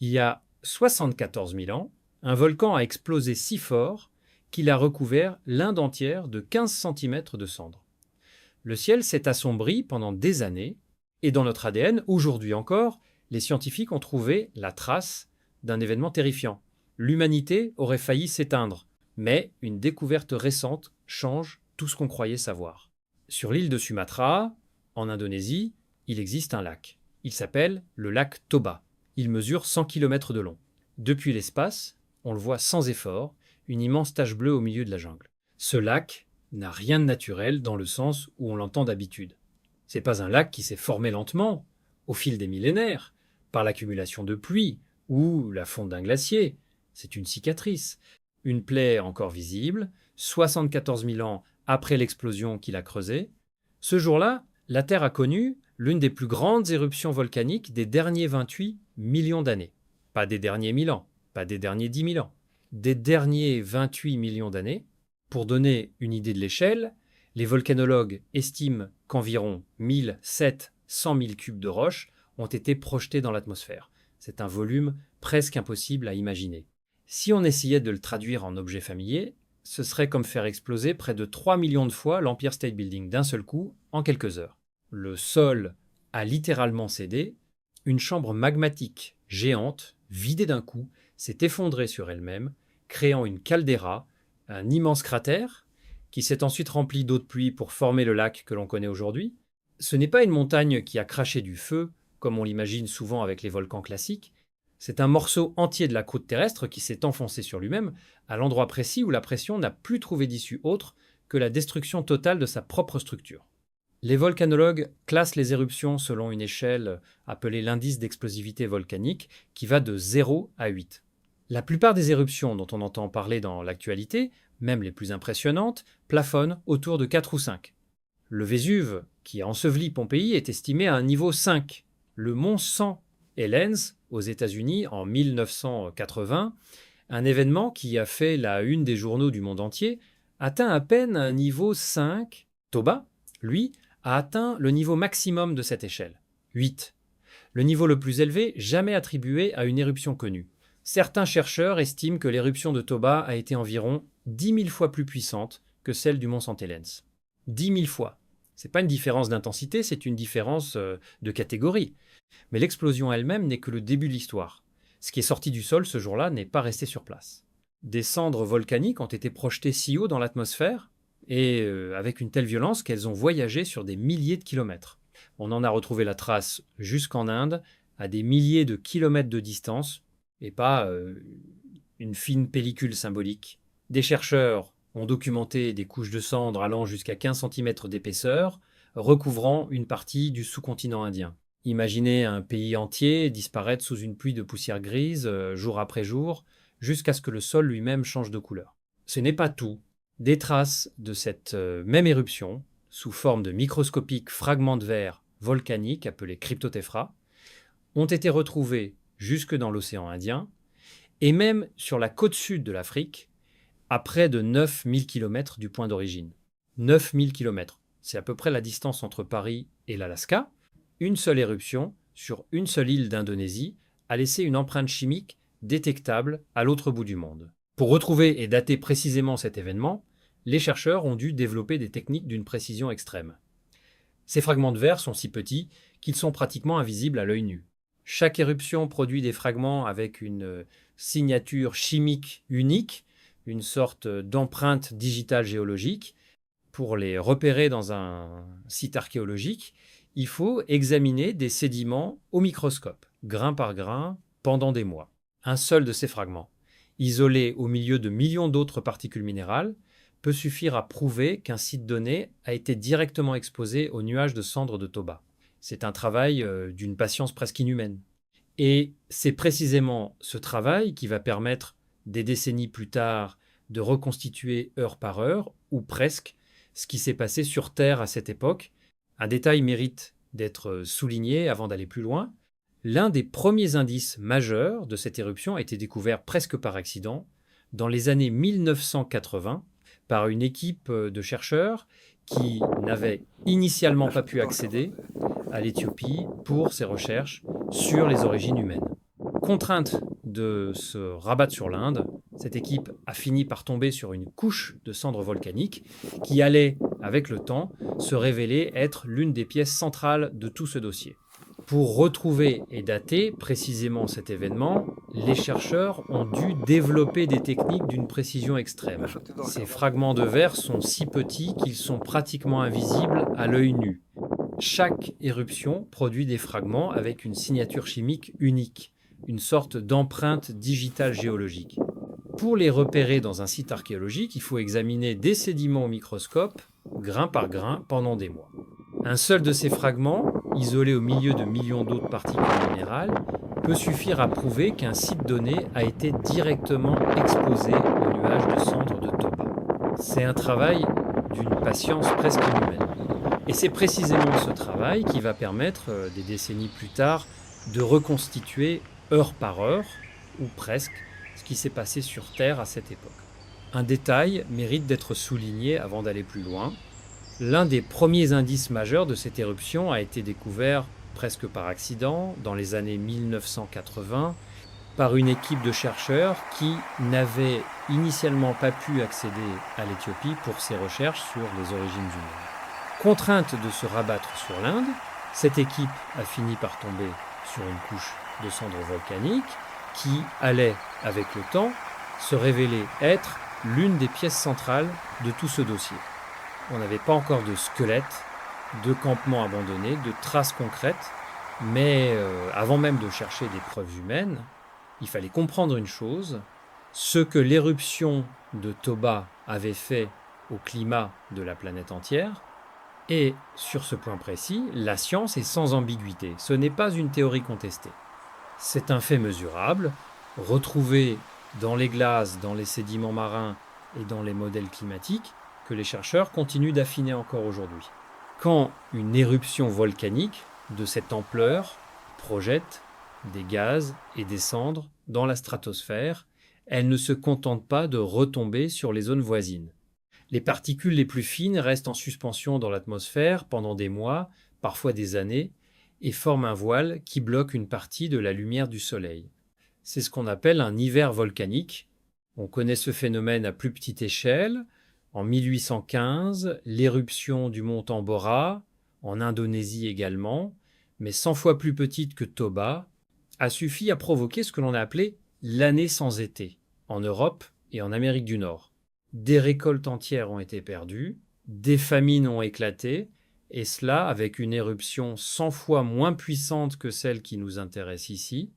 Il y a 74 000 ans, un volcan a explosé si fort qu'il a recouvert l'Inde entière de 15 centimètres de cendres. Le ciel s'est assombri pendant des années, et dans notre ADN, aujourd'hui encore, les scientifiques ont trouvé la trace d'un événement terrifiant. L'humanité aurait failli s'éteindre, mais une découverte récente change tout ce qu'on croyait savoir. Sur l'île de Sumatra, en Indonésie, il existe un lac. Il s'appelle le lac Toba. Il mesure 100 km de long. Depuis l'espace, on le voit sans effort, une immense tache bleue au milieu de la jungle. Ce lac n'a rien de naturel dans le sens où on l'entend d'habitude. C'est pas un lac qui s'est formé lentement, au fil des millénaires, par l'accumulation de pluie ou la fonte d'un glacier. C'est une cicatrice, une plaie encore visible, 74 000 ans après l'explosion qu'il a creusée. Ce jour-là, la Terre a connu l'une des plus grandes éruptions volcaniques des derniers 28 millions d'années. Pas des derniers 1000 ans, pas des derniers 10 000 ans, des derniers 28 millions d'années. Pour donner une idée de l'échelle, les volcanologues estiment qu'environ 100 000 cubes de roches ont été projetés dans l'atmosphère. C'est un volume presque impossible à imaginer. Si on essayait de le traduire en objet familier, ce serait comme faire exploser près de 3 millions de fois l'Empire State Building d'un seul coup en quelques heures. Le sol a littéralement cédé, une chambre magmatique géante, vidée d'un coup, s'est effondrée sur elle-même, créant une caldeira, un immense cratère, qui s'est ensuite rempli d'eau de pluie pour former le lac que l'on connaît aujourd'hui. Ce n'est pas une montagne qui a craché du feu, comme on l'imagine souvent avec les volcans classiques. C'est un morceau entier de la croûte terrestre qui s'est enfoncé sur lui-même, à l'endroit précis où la pression n'a plus trouvé d'issue autre que la destruction totale de sa propre structure. Les volcanologues classent les éruptions selon une échelle appelée l'indice d'explosivité volcanique, qui va de 0 à 8. La plupart des éruptions dont on entend parler dans l'actualité, même les plus impressionnantes, plafonnent autour de 4 ou 5. Le Vésuve, qui a enseveli Pompéi, est estimé à un niveau 5. Le mont St. Helens, aux États-Unis, en 1980, un événement qui a fait la une des journaux du monde entier, atteint à peine un niveau 5. Toba, lui, a atteint le niveau maximum de cette échelle, 8. Le niveau le plus élevé jamais attribué à une éruption connue. Certains chercheurs estiment que l'éruption de Toba a été environ 10 000 fois plus puissante que celle du mont St. Helens. 10 000 fois. Ce n'est pas une différence d'intensité, c'est une différence de catégorie. Mais l'explosion elle-même n'est que le début de l'histoire. Ce qui est sorti du sol ce jour-là n'est pas resté sur place. Des cendres volcaniques ont été projetées si haut dans l'atmosphère, et avec une telle violence qu'elles ont voyagé sur des milliers de kilomètres. On en a retrouvé la trace jusqu'en Inde, à des milliers de kilomètres de distance, et pas une fine pellicule symbolique. Des chercheurs ont documenté des couches de cendres allant jusqu'à 15 centimètres d'épaisseur, recouvrant une partie du sous-continent indien. Imaginez un pays entier disparaître sous une pluie de poussière grise, jour après jour, jusqu'à ce que le sol lui-même change de couleur. Ce n'est pas tout. Des traces de cette même éruption, sous forme de microscopiques fragments de verre volcaniques appelés cryptotéphras, ont été retrouvés jusque dans l'océan Indien et même sur la côte sud de l'Afrique, à près de 9000 km du point d'origine. 9000 km, c'est à peu près la distance entre Paris et l'Alaska. Une seule éruption sur une seule île d'Indonésie a laissé une empreinte chimique détectable à l'autre bout du monde. Pour retrouver et dater précisément cet événement, les chercheurs ont dû développer des techniques d'une précision extrême. Ces fragments de verre sont si petits qu'ils sont pratiquement invisibles à l'œil nu. Chaque éruption produit des fragments avec une signature chimique unique, une sorte d'empreinte digitale géologique. Pour les repérer dans un site archéologique, il faut examiner des sédiments au microscope, grain par grain, pendant des mois. Un seul de ces fragments, isolé au milieu de millions d'autres particules minérales, peut suffire à prouver qu'un site donné a été directement exposé aux nuages de cendres de Toba. C'est un travail d'une patience presque inhumaine. Et c'est précisément ce travail qui va permettre, des décennies plus tard, de reconstituer heure par heure, ou presque, ce qui s'est passé sur Terre à cette époque. Un détail mérite d'être souligné avant d'aller plus loin. L'un des premiers indices majeurs de cette éruption a été découvert presque par accident dans les années 1980 par une équipe de chercheurs qui n'avaient initialement pas pu accéder à l'Éthiopie pour ses recherches sur les origines humaines. Contrainte de se rabattre sur l'Inde, cette équipe a fini par tomber sur une couche de cendres volcaniques qui allait, avec le temps, se révéler être l'une des pièces centrales de tout ce dossier. Pour retrouver et dater précisément cet événement, les chercheurs ont dû développer des techniques d'une précision extrême. Ces fragments de verre sont si petits qu'ils sont pratiquement invisibles à l'œil nu. Chaque éruption produit des fragments avec une signature chimique unique, une sorte d'empreinte digitale géologique. Pour les repérer dans un site archéologique, il faut examiner des sédiments au microscope, grain par grain, pendant des mois. Un seul de ces fragments, isolé au milieu de millions d'autres particules minérales, peut suffire à prouver qu'un site donné a été directement exposé au nuage de cendres de Toba. C'est un travail d'une patience presque inhumaine. Et c'est précisément ce travail qui va permettre, des décennies plus tard, de reconstituer heure par heure, ou presque, ce qui s'est passé sur Terre à cette époque. Un détail mérite d'être souligné avant d'aller plus loin. L'un des premiers indices majeurs de cette éruption a été découvert presque par accident dans les années 1980 par une équipe de chercheurs qui n'avaient initialement pas pu accéder à l'Éthiopie pour ses recherches sur les origines du monde. Contrainte de se rabattre sur l'Inde, cette équipe a fini par tomber sur une couche de cendres volcaniques qui allait, avec le temps, se révéler être l'une des pièces centrales de tout ce dossier. On n'avait pas encore de squelettes, de campements abandonnés, de traces concrètes, mais avant même de chercher des preuves humaines, il fallait comprendre une chose, ce que l'éruption de Toba avait fait au climat de la planète entière, et sur ce point précis, la science est sans ambiguïté, ce n'est pas une théorie contestée. C'est un fait mesurable, retrouvé dans les glaces, dans les sédiments marins et dans les modèles climatiques, que les chercheurs continuent d'affiner encore aujourd'hui. Quand une éruption volcanique de cette ampleur projette des gaz et des cendres dans la stratosphère, elle ne se contente pas de retomber sur les zones voisines. Les particules les plus fines restent en suspension dans l'atmosphère pendant des mois, parfois des années, et forment un voile qui bloque une partie de la lumière du Soleil. C'est ce qu'on appelle un hiver volcanique. On connaît ce phénomène à plus petite échelle. En 1815, l'éruption du mont Tambora, en Indonésie également, mais 100 fois plus petite que Toba, a suffi à provoquer ce que l'on a appelé l'année sans été, en Europe et en Amérique du Nord. Des récoltes entières ont été perdues, des famines ont éclaté, et cela avec une éruption 100 fois moins puissante que celle qui nous intéresse ici.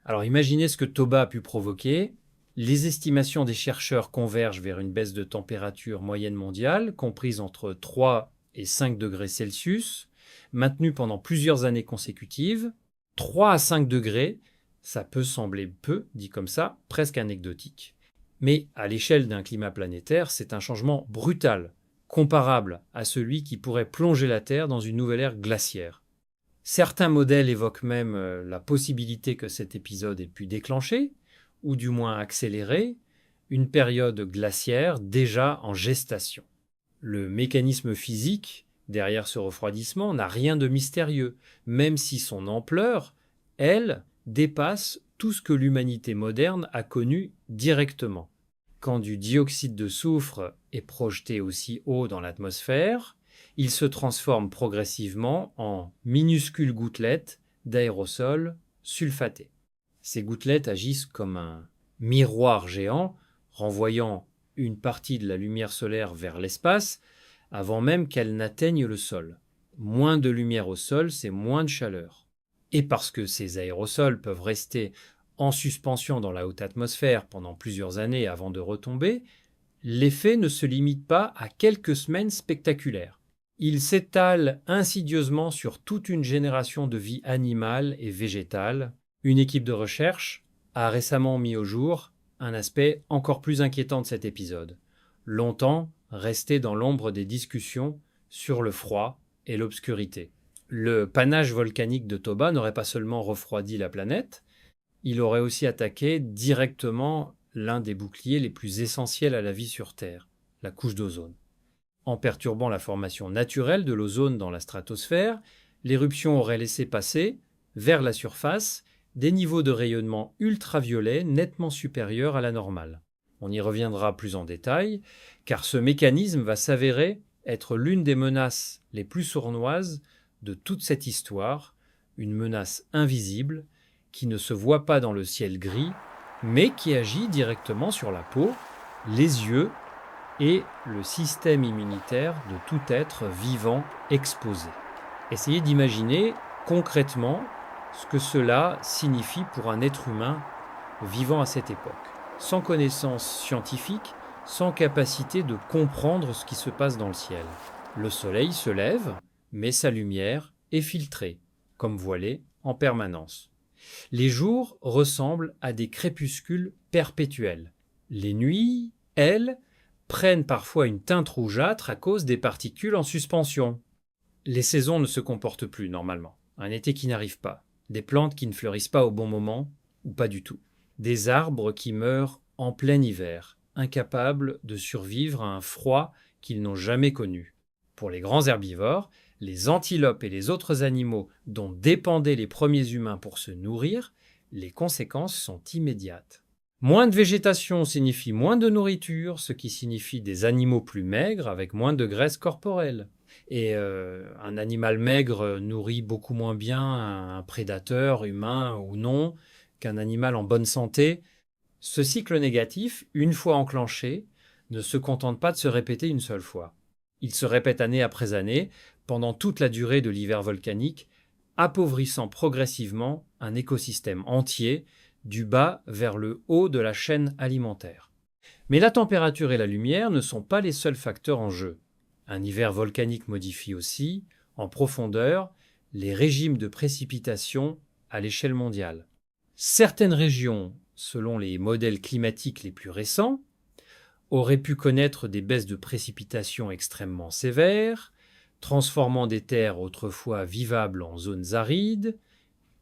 Alors imaginez ce que Toba a pu provoquer. Les estimations des chercheurs convergent vers une baisse de température moyenne mondiale, comprise entre 3 et 5 degrés Celsius, maintenue pendant plusieurs années consécutives. 3 à 5 degrés, ça peut sembler peu, dit comme ça, presque anecdotique. Mais à l'échelle d'un climat planétaire, c'est un changement brutal, comparable à celui qui pourrait plonger la Terre dans une nouvelle ère glaciaire. Certains modèles évoquent même la possibilité que cet épisode ait pu déclencher, ou du moins accélérer, une période glaciaire déjà en gestation. Le mécanisme physique derrière ce refroidissement n'a rien de mystérieux, même si son ampleur, elle, dépasse tout ce que l'humanité moderne a connu directement. Quand du dioxyde de soufre est projeté aussi haut dans l'atmosphère, il se transforme progressivement en minuscules gouttelettes d'aérosols sulfatés. Ces gouttelettes agissent comme un miroir géant, renvoyant une partie de la lumière solaire vers l'espace avant même qu'elle n'atteigne le sol. Moins de lumière au sol, c'est moins de chaleur. Et parce que ces aérosols peuvent rester en suspension dans la haute atmosphère pendant plusieurs années avant de retomber, l'effet ne se limite pas à quelques semaines spectaculaires. Il s'étale insidieusement sur toute une génération de vie animale et végétale. Une équipe de recherche a récemment mis au jour un aspect encore plus inquiétant de cet épisode, longtemps resté dans l'ombre des discussions sur le froid et l'obscurité. Le panache volcanique de Toba n'aurait pas seulement refroidi la planète, il aurait aussi attaqué directement l'un des boucliers les plus essentiels à la vie sur Terre, la couche d'ozone. En perturbant la formation naturelle de l'ozone dans la stratosphère, l'éruption aurait laissé passer, vers la surface, des niveaux de rayonnement ultraviolet nettement supérieurs à la normale. On y reviendra plus en détail, car ce mécanisme va s'avérer être l'une des menaces les plus sournoises de toute cette histoire, une menace invisible qui ne se voit pas dans le ciel gris, mais qui agit directement sur la peau, les yeux et le système immunitaire de tout être vivant exposé. Essayez d'imaginer concrètement ce que cela signifie pour un être humain vivant à cette époque, sans connaissance scientifique, sans capacité de comprendre ce qui se passe dans le ciel. Le soleil se lève, mais sa lumière est filtrée, comme voilée, en permanence. Les jours ressemblent à des crépuscules perpétuels. Les nuits, elles, prennent parfois une teinte rougeâtre à cause des particules en suspension. Les saisons ne se comportent plus normalement. Un été qui n'arrive pas, des plantes qui ne fleurissent pas au bon moment, ou pas du tout. Des arbres qui meurent en plein hiver, incapables de survivre à un froid qu'ils n'ont jamais connu. Pour les grands herbivores, les antilopes et les autres animaux dont dépendaient les premiers humains pour se nourrir, les conséquences sont immédiates. Moins de végétation signifie moins de nourriture, ce qui signifie des animaux plus maigres avec moins de graisse corporelle. Et un animal maigre nourrit beaucoup moins bien un prédateur, humain ou non, qu'un animal en bonne santé. Ce cycle négatif, une fois enclenché, ne se contente pas de se répéter une seule fois. Il se répète année après année, pendant toute la durée de l'hiver volcanique, appauvrissant progressivement un écosystème entier, du bas vers le haut de la chaîne alimentaire. Mais la température et la lumière ne sont pas les seuls facteurs en jeu. Un hiver volcanique modifie aussi, en profondeur, les régimes de précipitation à l'échelle mondiale. Certaines régions, selon les modèles climatiques les plus récents, auraient pu connaître des baisses de précipitations extrêmement sévères, transformant des terres autrefois vivables en zones arides,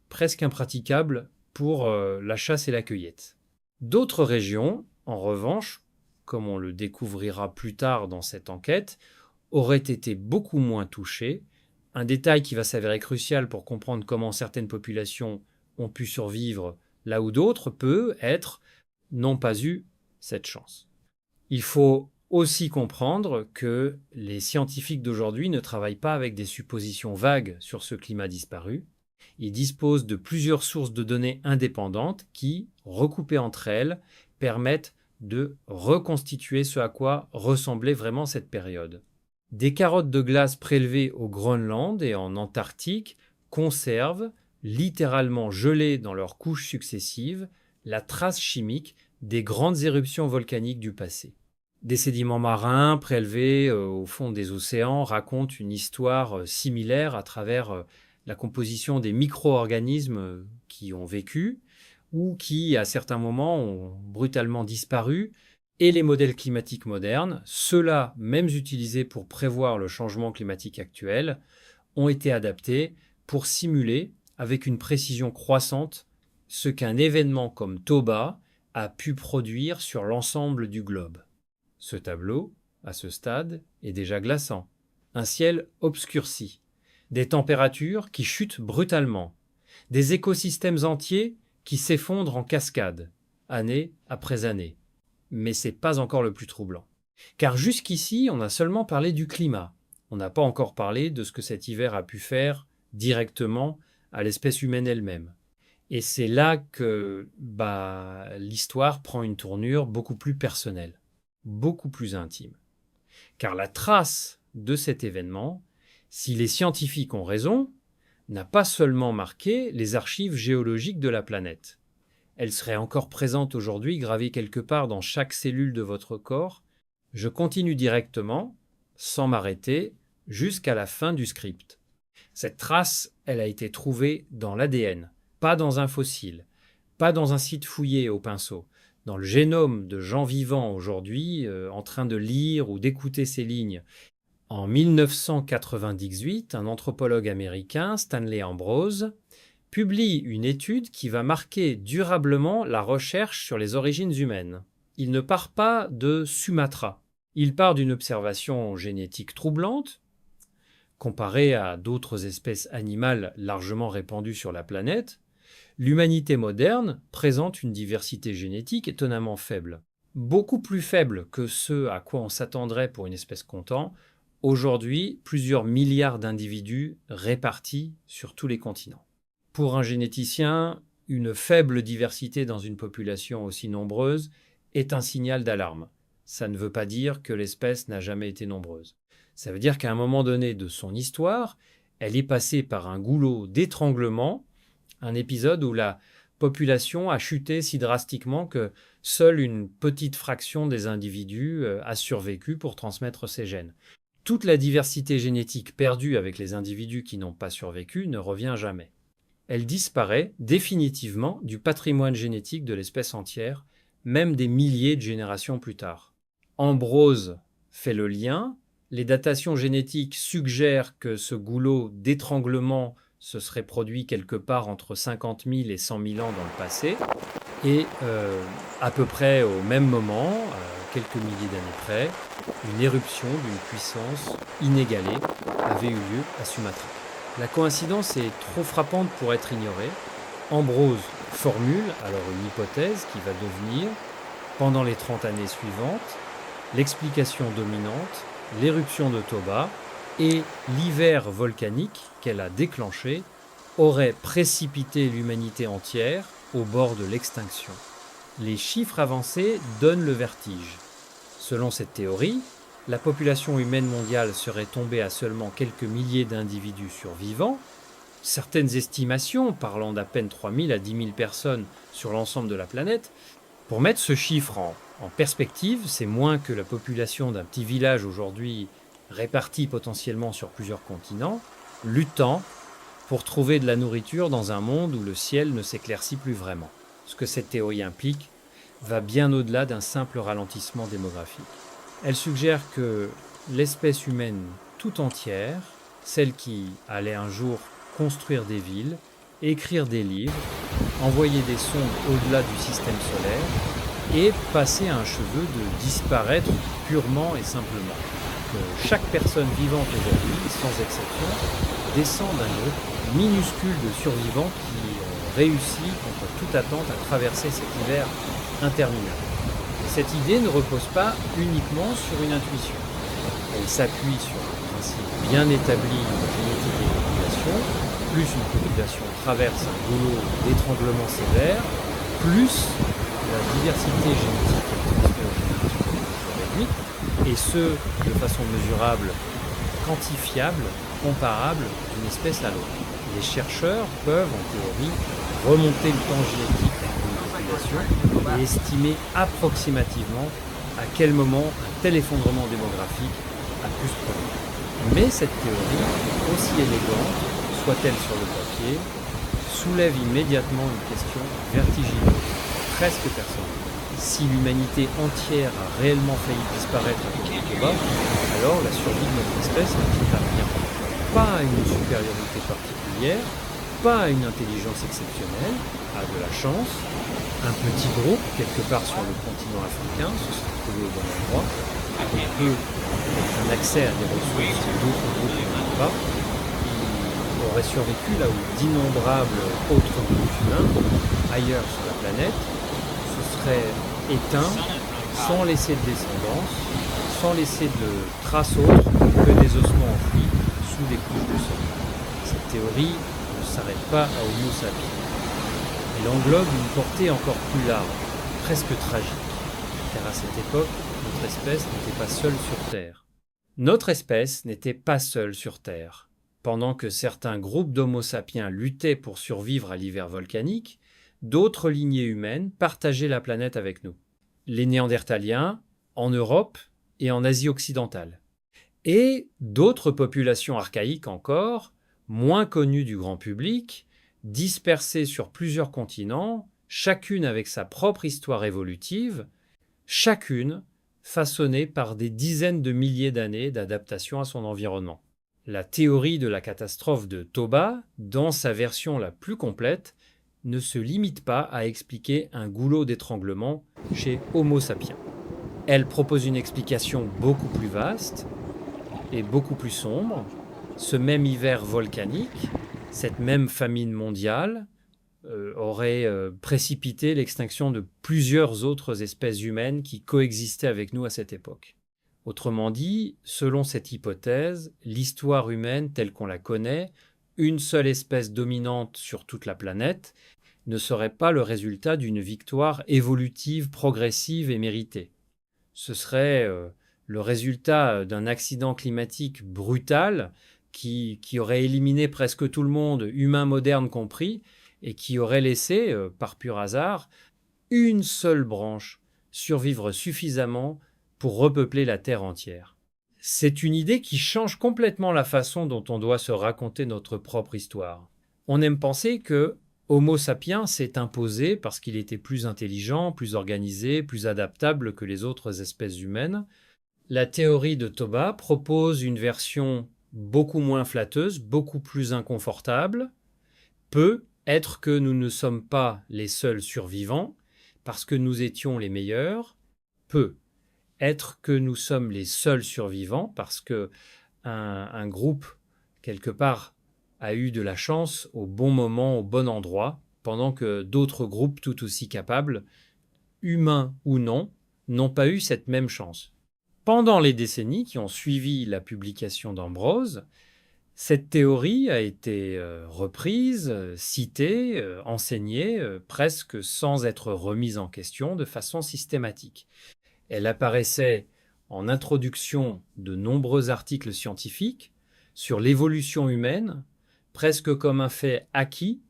presque impraticables pour la chasse et la cueillette. D'autres régions, en revanche, comme on le découvrira plus tard dans cette enquête, auraient été beaucoup moins touchées, un détail qui va s'avérer crucial pour comprendre comment certaines populations ont pu survivre là où d'autres, n'ont pas eu cette chance. Il faut aussi comprendre que les scientifiques d'aujourd'hui ne travaillent pas avec des suppositions vagues sur ce climat disparu. Ils disposent de plusieurs sources de données indépendantes qui, recoupées entre elles, permettent de reconstituer ce à quoi ressemblait vraiment cette période. Des carottes de glace prélevées au Groenland et en Antarctique conservent, littéralement gelées dans leurs couches successives, la trace chimique des grandes éruptions volcaniques du passé. Des sédiments marins prélevés au fond des océans racontent une histoire similaire à travers la composition des micro-organismes qui ont vécu ou qui, à certains moments, ont brutalement disparu. Et les modèles climatiques modernes, ceux-là même utilisés pour prévoir le changement climatique actuel, ont été adaptés pour simuler, avec une précision croissante, ce qu'un événement comme Toba a pu produire sur l'ensemble du globe. Ce tableau, à ce stade, est déjà glaçant. Un ciel obscurci, des températures qui chutent brutalement, des écosystèmes entiers qui s'effondrent en cascade, année après année. Mais ce n'est pas encore le plus troublant. Car jusqu'ici, on a seulement parlé du climat. On n'a pas encore parlé de ce que cet hiver a pu faire directement à l'espèce humaine elle-même. Et c'est là que l'histoire prend une tournure beaucoup plus personnelle, beaucoup plus intime. Car la trace de cet événement, si les scientifiques ont raison, n'a pas seulement marqué les archives géologiques de la planète. Elle serait encore présente aujourd'hui, gravée quelque part dans chaque cellule de votre corps. Je continue directement, sans m'arrêter, jusqu'à la fin du script. Cette trace, elle a été trouvée dans l'ADN, pas dans un fossile, pas dans un site fouillé au pinceau, dans le génome de gens vivants aujourd'hui, en train de lire ou d'écouter ces lignes. En 1998, un anthropologue américain, Stanley Ambrose, publie une étude qui va marquer durablement la recherche sur les origines humaines. Il ne part pas de Sumatra. Il part d'une observation génétique troublante, comparée à d'autres espèces animales largement répandues sur la planète, L'humanité moderne présente une diversité génétique étonnamment faible. Beaucoup plus faible que ce à quoi on s'attendrait pour une espèce comptant. Aujourd'hui, plusieurs milliards d'individus répartis sur tous les continents. Pour un généticien, une faible diversité dans une population aussi nombreuse est un signal d'alarme. Ça ne veut pas dire que l'espèce n'a jamais été nombreuse. Ça veut dire qu'à un moment donné de son histoire, elle est passée par un goulot d'étranglement, un épisode où la population a chuté si drastiquement que seule une petite fraction des individus a survécu pour transmettre ses gènes. Toute la diversité génétique perdue avec les individus qui n'ont pas survécu ne revient jamais. Elle disparaît définitivement du patrimoine génétique de l'espèce entière, même des milliers de générations plus tard. Ambrose fait le lien. Les datations génétiques suggèrent que ce goulot d'étranglement se serait produit quelque part entre 50 000 et 100 000 ans dans le passé. Et à peu près au même moment, quelques milliers d'années près, une éruption d'une puissance inégalée avait eu lieu à Sumatra. La coïncidence est trop frappante pour être ignorée. Ambrose formule alors une hypothèse qui va devenir, pendant les 30 années suivantes, l'explication dominante, l'éruption de Toba et l'hiver volcanique qu'elle a déclenché auraient précipité l'humanité entière au bord de l'extinction. Les chiffres avancés donnent le vertige. Selon cette théorie, la population humaine mondiale serait tombée à seulement quelques milliers d'individus survivants. Certaines estimations, parlant d'à peine 3 000 à 10 000 personnes sur l'ensemble de la planète, pour mettre ce chiffre en perspective, c'est moins que la population d'un petit village aujourd'hui réparti potentiellement sur plusieurs continents, luttant pour trouver de la nourriture dans un monde où le ciel ne s'éclaircit plus vraiment. Ce que cette théorie implique va bien au-delà d'un simple ralentissement démographique. Elle suggère que l'espèce humaine tout entière, celle qui allait un jour construire des villes, écrire des livres, envoyer des sondes au-delà du système solaire et passer à un cheveu de disparaître purement et simplement. Que chaque personne vivante aujourd'hui, sans exception, descend d'un groupe minuscule de survivants qui réussit contre toute attente à traverser cet hiver interminable. Cette idée ne repose pas uniquement sur une intuition. Elle s'appuie sur un principe bien établi de la génétique des populations. Plus une population traverse un goulot d'étranglement sévère, plus la diversité génétique est transférée aux générations est réduite, et ce, de façon mesurable, quantifiable, comparable d'une espèce à l'autre. Les chercheurs peuvent, en théorie, remonter le temps génétique d'une population et estimer approximativement à quel moment un tel effondrement démographique a pu se produire. Mais cette théorie, aussi élégante soit-elle sur le papier, soulève immédiatement une question vertigineuse, presque personnelle. Si l'humanité entière a réellement failli disparaître à cause de Toba, alors la survie de notre espèce ne tient à rien. Pas à une supériorité particulière, pas à une intelligence exceptionnelle, à de la chance. Un petit groupe, quelque part sur le continent africain, se serait trouvé au bon endroit, avec eux, avec un accès à des ressources que d'autres groupes n'ont pas, qui auraient survécu là où d'innombrables autres groupes humains, ailleurs sur la planète, se seraient éteints sans laisser de descendance, sans laisser de traces autres que des ossements enfouis sous des couches de sol. Cette théorie ne s'arrête pas à Homo sapiens. Elle englobe une portée encore plus large, presque tragique, car à cette époque, notre espèce n'était pas seule sur Terre. Notre espèce n'était pas seule sur Terre. Pendant que certains groupes d'Homo sapiens luttaient pour survivre à l'hiver volcanique, d'autres lignées humaines partageaient la planète avec nous. Les Néandertaliens, en Europe et en Asie occidentale. Et d'autres populations archaïques encore, moins connues du grand public, dispersées sur plusieurs continents, chacune avec sa propre histoire évolutive, chacune façonnée par des dizaines de milliers d'années d'adaptation à son environnement. La théorie de la catastrophe de Toba, dans sa version la plus complète, ne se limite pas à expliquer un goulot d'étranglement chez Homo sapiens. Elle propose une explication beaucoup plus vaste et beaucoup plus sombre. Ce même hiver volcanique, cette même famine mondiale, aurait précipité l'extinction de plusieurs autres espèces humaines qui coexistaient avec nous à cette époque. Autrement dit, selon cette hypothèse, l'histoire humaine telle qu'on la connaît, une seule espèce dominante sur toute la planète, ne serait pas le résultat d'une victoire évolutive, progressive et méritée. Ce serait le résultat d'un accident climatique brutal qui aurait éliminé presque tout le monde, humain moderne compris, et qui aurait laissé, par pur hasard, une seule branche survivre suffisamment pour repeupler la Terre entière. C'est une idée qui change complètement la façon dont on doit se raconter notre propre histoire. On aime penser que Homo sapiens s'est imposé parce qu'il était plus intelligent, plus organisé, plus adaptable que les autres espèces humaines. La théorie de Toba propose une version beaucoup moins flatteuse, beaucoup plus inconfortable. Peut être que nous ne sommes pas les seuls survivants parce que nous étions les meilleurs. Peut être que nous sommes les seuls survivants parce que un groupe, quelque part, a eu de la chance au bon moment, au bon endroit, pendant que d'autres groupes tout aussi capables, humains ou non, n'ont pas eu cette même chance. Pendant les décennies qui ont suivi la publication d'Ambrose, cette théorie a été reprise, citée, enseignée, presque sans être remise en question de façon systématique. Elle apparaissait en introduction de nombreux articles scientifiques sur l'évolution humaine, presque comme un fait acquis,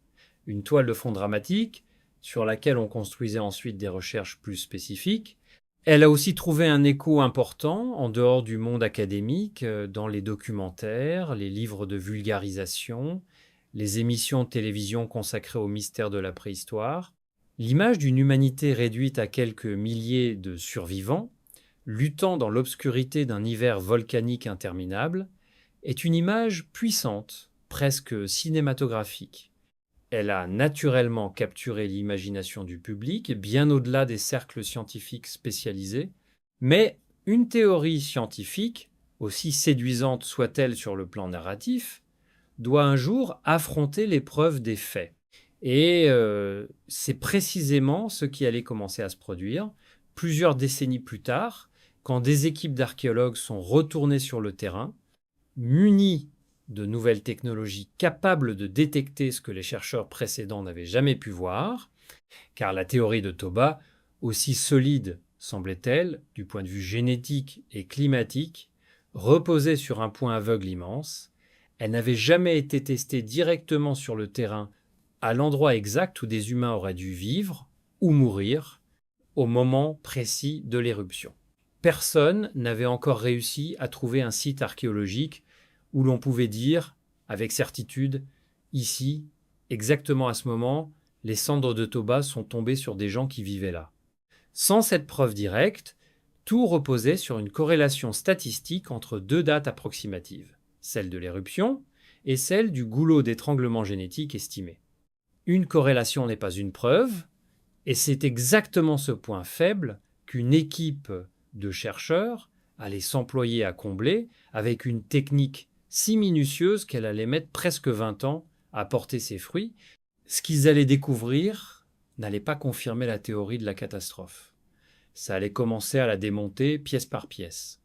une toile de fond dramatique sur laquelle on construisait ensuite des recherches plus spécifiques. Elle a aussi trouvé un écho important en dehors du monde académique, dans les documentaires, les livres de vulgarisation, les émissions de télévision consacrées au mystère de la préhistoire. L'image d'une humanité réduite à quelques milliers de survivants, luttant dans l'obscurité d'un hiver volcanique interminable, est une image puissante, presque cinématographique. Elle a naturellement capturé l'imagination du public, bien au-delà des cercles scientifiques spécialisés, mais une théorie scientifique, aussi séduisante soit-elle sur le plan narratif, doit un jour affronter l'épreuve des faits. Et c'est précisément ce qui allait commencer à se produire plusieurs décennies plus tard, quand des équipes d'archéologues sont retournées sur le terrain, munies de nouvelles technologies capables de détecter ce que les chercheurs précédents n'avaient jamais pu voir, car la théorie de Toba, aussi solide semblait-elle, du point de vue génétique et climatique, reposait sur un point aveugle immense. Elle n'avait jamais été testée directement sur le terrain à l'endroit exact où des humains auraient dû vivre ou mourir au moment précis de l'éruption. Personne n'avait encore réussi à trouver un site archéologique où l'on pouvait dire, avec certitude, ici, exactement à ce moment, les cendres de Toba sont tombées sur des gens qui vivaient là. Sans cette preuve directe, tout reposait sur une corrélation statistique entre deux dates approximatives, celle de l'éruption et celle du goulot d'étranglement génétique estimé. Une corrélation n'est pas une preuve, et c'est exactement ce point faible qu'une équipe de chercheurs allait s'employer à combler avec une technique si minutieuse qu'elle allait mettre presque 20 ans à porter ses fruits. Ce qu'ils allaient découvrir n'allait pas confirmer la théorie de la catastrophe. Ça allait commencer à la démonter pièce par pièce.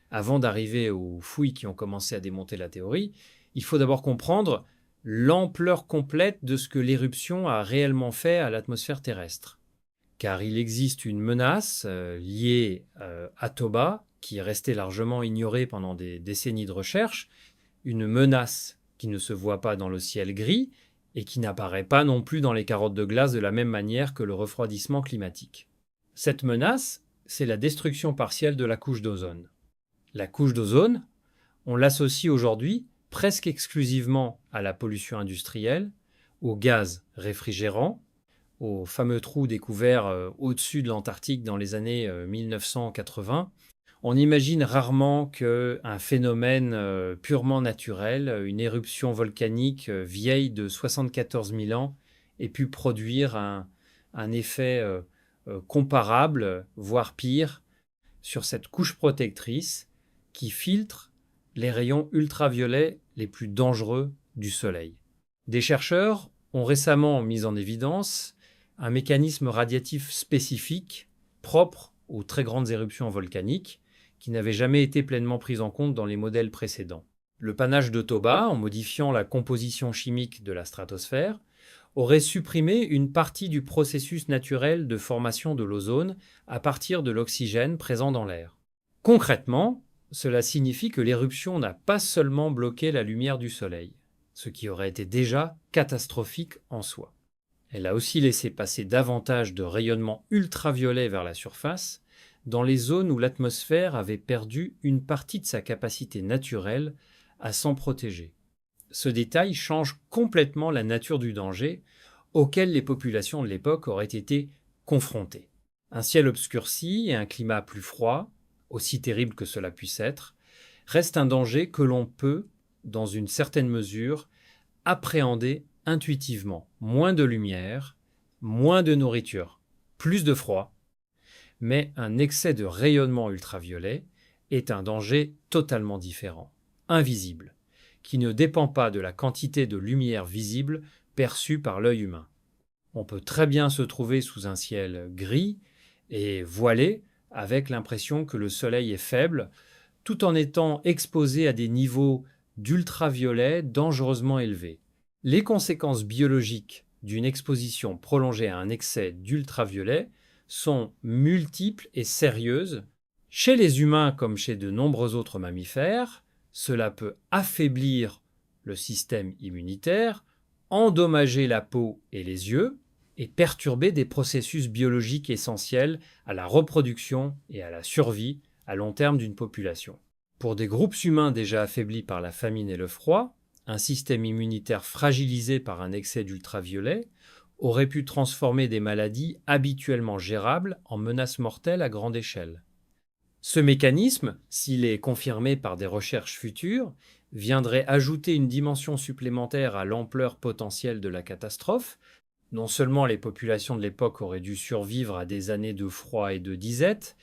Avant d'arriver aux fouilles qui ont commencé à démonter la théorie, il faut d'abord comprendre l'ampleur complète de ce que l'éruption a réellement fait à l'atmosphère terrestre. Car il existe une menace liée à Toba, qui est restée largement ignorée pendant des décennies de recherche, une menace qui ne se voit pas dans le ciel gris et qui n'apparaît pas non plus dans les carottes de glace de la même manière que le refroidissement climatique. Cette menace, c'est la destruction partielle de la couche d'ozone. La couche d'ozone, on l'associe aujourd'hui presque exclusivement à la pollution industrielle, aux gaz réfrigérants, aux fameux trous découverts au-dessus de l'Antarctique dans les années 1980. On imagine rarement qu'un phénomène purement naturel, une éruption volcanique vieille de 74 000 ans, ait pu produire un effet comparable, voire pire, sur cette couche protectrice qui filtre les rayons ultraviolets les plus dangereux du Soleil. Des chercheurs ont récemment mis en évidence un mécanisme radiatif spécifique propre aux très grandes éruptions volcaniques qui n'avait jamais été pleinement pris en compte dans les modèles précédents. Le panache de Toba, en modifiant la composition chimique de la stratosphère, aurait supprimé une partie du processus naturel de formation de l'ozone à partir de l'oxygène présent dans l'air. Concrètement, cela signifie que l'éruption n'a pas seulement bloqué la lumière du Soleil, ce qui aurait été déjà catastrophique en soi. Elle a aussi laissé passer davantage de rayonnement ultraviolet vers la surface, dans les zones où l'atmosphère avait perdu une partie de sa capacité naturelle à s'en protéger. Ce détail change complètement la nature du danger auquel les populations de l'époque auraient été confrontées. Un ciel obscurci et un climat plus froid, aussi terrible que cela puisse être, reste un danger que l'on peut, dans une certaine mesure, appréhender intuitivement. Moins de lumière, moins de nourriture, plus de froid. Mais un excès de rayonnement ultraviolet est un danger totalement différent, invisible, qui ne dépend pas de la quantité de lumière visible perçue par l'œil humain. On peut très bien se trouver sous un ciel gris et voilé, avec l'impression que le soleil est faible, tout en étant exposé à des niveaux d'ultraviolet dangereusement élevés. Les conséquences biologiques d'une exposition prolongée à un excès d'ultraviolet sont multiples et sérieuses. Chez les humains comme chez de nombreux autres mammifères, cela peut affaiblir le système immunitaire, endommager la peau et les yeux, et perturber des processus biologiques essentiels à la reproduction et à la survie à long terme d'une population. Pour des groupes humains déjà affaiblis par la famine et le froid, un système immunitaire fragilisé par un excès d'ultraviolet aurait pu transformer des maladies habituellement gérables en menaces mortelles à grande échelle. Ce mécanisme, s'il est confirmé par des recherches futures, viendrait ajouter une dimension supplémentaire à l'ampleur potentielle de la catastrophe. Non seulement les populations de l'époque auraient dû survivre à des années de froid et de disette,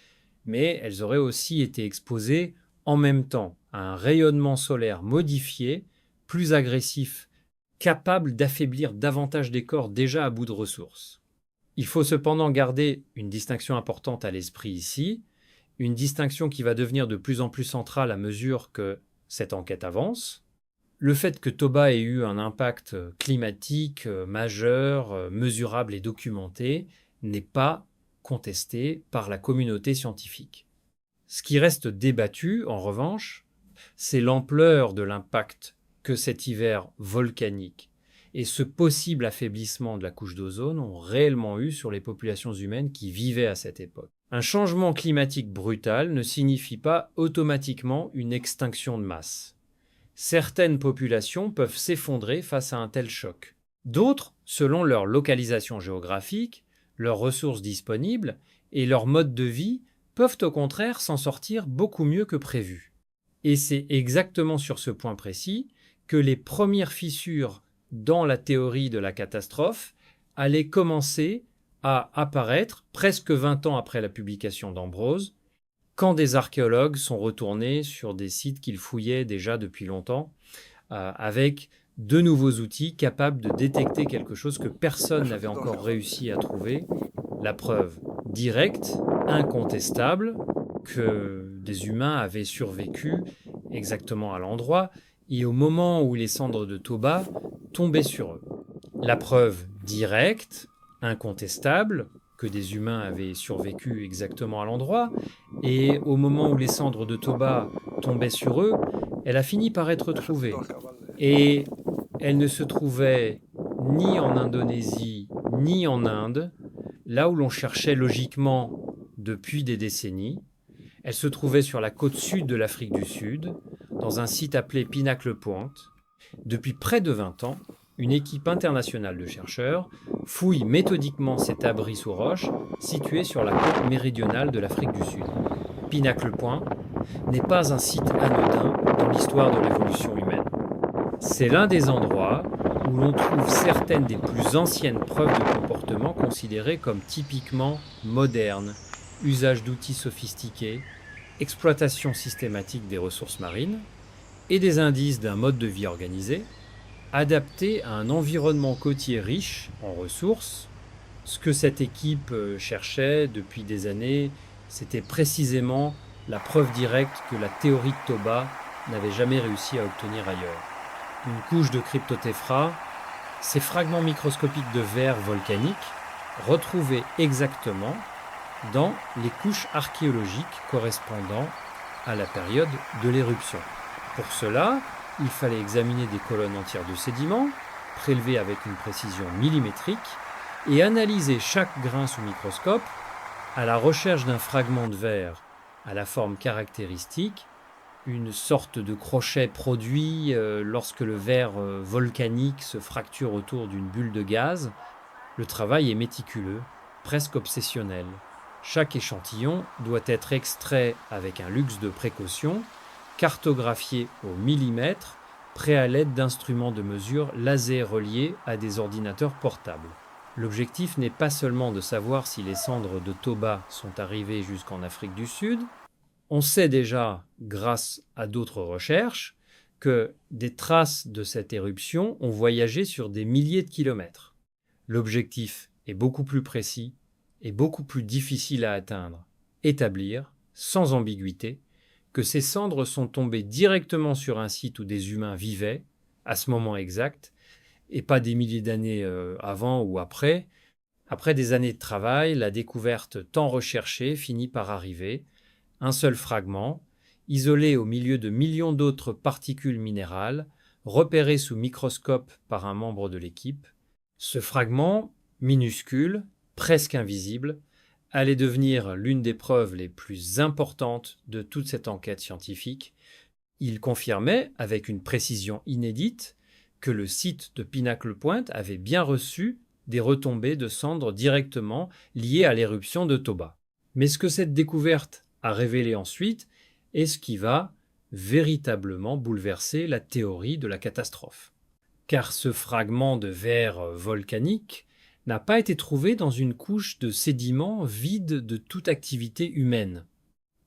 mais elles auraient aussi été exposées en même temps à un rayonnement solaire modifié, plus agressif, capable d'affaiblir davantage des corps déjà à bout de ressources. Il faut cependant garder une distinction importante à l'esprit ici, une distinction qui va devenir de plus en plus centrale à mesure que cette enquête avance. Le fait que Toba ait eu un impact climatique majeur, mesurable et documenté n'est pas contesté par la communauté scientifique. Ce qui reste débattu, en revanche, c'est l'ampleur de l'impact que cet hiver volcanique et ce possible affaiblissement de la couche d'ozone ont réellement eu sur les populations humaines qui vivaient à cette époque. Un changement climatique brutal ne signifie pas automatiquement une extinction de masse. Certaines populations peuvent s'effondrer face à un tel choc. D'autres, selon leur localisation géographique, leurs ressources disponibles et leur mode de vie, peuvent au contraire s'en sortir beaucoup mieux que prévu. Et c'est exactement sur ce point précis que les premières fissures dans la théorie de la catastrophe allaient commencer à apparaître presque 20 ans après la publication d'Ambrose, quand des archéologues sont retournés sur des sites qu'ils fouillaient déjà depuis longtemps, avec de nouveaux outils capables de détecter quelque chose que personne n'avait encore réussi à trouver, la preuve directe, incontestable, que des humains avaient survécu exactement à l'endroit et au moment où les cendres de Toba tombaient sur eux. La preuve directe, incontestable, que des humains avaient survécu exactement à l'endroit, et au moment où les cendres de Toba tombaient sur eux, elle a fini par être trouvée. Et elle ne se trouvait ni en Indonésie, ni en Inde, là où l'on cherchait logiquement depuis des décennies. Elle se trouvait sur la côte sud de l'Afrique du Sud, dans un site appelé Pinacle Point. Depuis près de 20 ans, une équipe internationale de chercheurs fouille méthodiquement cet abri sous roche situé sur la côte méridionale de l'Afrique du Sud. Pinacle Point n'est pas un site anodin dans l'histoire de l'évolution humaine. C'est l'un des endroits où l'on trouve certaines des plus anciennes preuves de comportement considérées comme typiquement modernes, usage d'outils sophistiqués, exploitation systématique des ressources marines et des indices d'un mode de vie organisé, adapté à un environnement côtier riche en ressources. Ce que cette équipe cherchait depuis des années, c'était précisément la preuve directe que la théorie de Toba n'avait jamais réussi à obtenir ailleurs. Une couche de cryptotéphra, ces fragments microscopiques de verre volcanique retrouvés exactement dans les couches archéologiques correspondant à la période de l'éruption. Pour cela, il fallait examiner des colonnes entières de sédiments, prélevées avec une précision millimétrique, et analyser chaque grain sous microscope à la recherche d'un fragment de verre à la forme caractéristique, une sorte de crochet produit lorsque le verre volcanique se fracture autour d'une bulle de gaz. Le travail est méticuleux, presque obsessionnel. Chaque échantillon doit être extrait avec un luxe de précaution, cartographié au millimètre, prêt à l'aide d'instruments de mesure laser reliés à des ordinateurs portables. L'objectif n'est pas seulement de savoir si les cendres de Toba sont arrivées jusqu'en Afrique du Sud. On sait déjà, grâce à d'autres recherches, que des traces de cette éruption ont voyagé sur des milliers de kilomètres. L'objectif est beaucoup plus précis et beaucoup plus difficile à atteindre. Établir, sans ambiguïté, que ces cendres sont tombées directement sur un site où des humains vivaient, à ce moment exact, et pas des milliers d'années avant ou après. Après des années de travail, la découverte tant recherchée finit par arriver. Un seul fragment, isolé au milieu de millions d'autres particules minérales, repéré sous microscope par un membre de l'équipe. Ce fragment, minuscule, presque invisible, allait devenir l'une des preuves les plus importantes de toute cette enquête scientifique. Il confirmait, avec une précision inédite, que le site de Pinacle Point avait bien reçu des retombées de cendres directement liées à l'éruption de Toba. Mais ce que cette découverte a révélé ensuite est ce qui va véritablement bouleverser la théorie de la catastrophe. Car ce fragment de verre volcanique n'a pas été trouvé dans une couche de sédiments vide de toute activité humaine.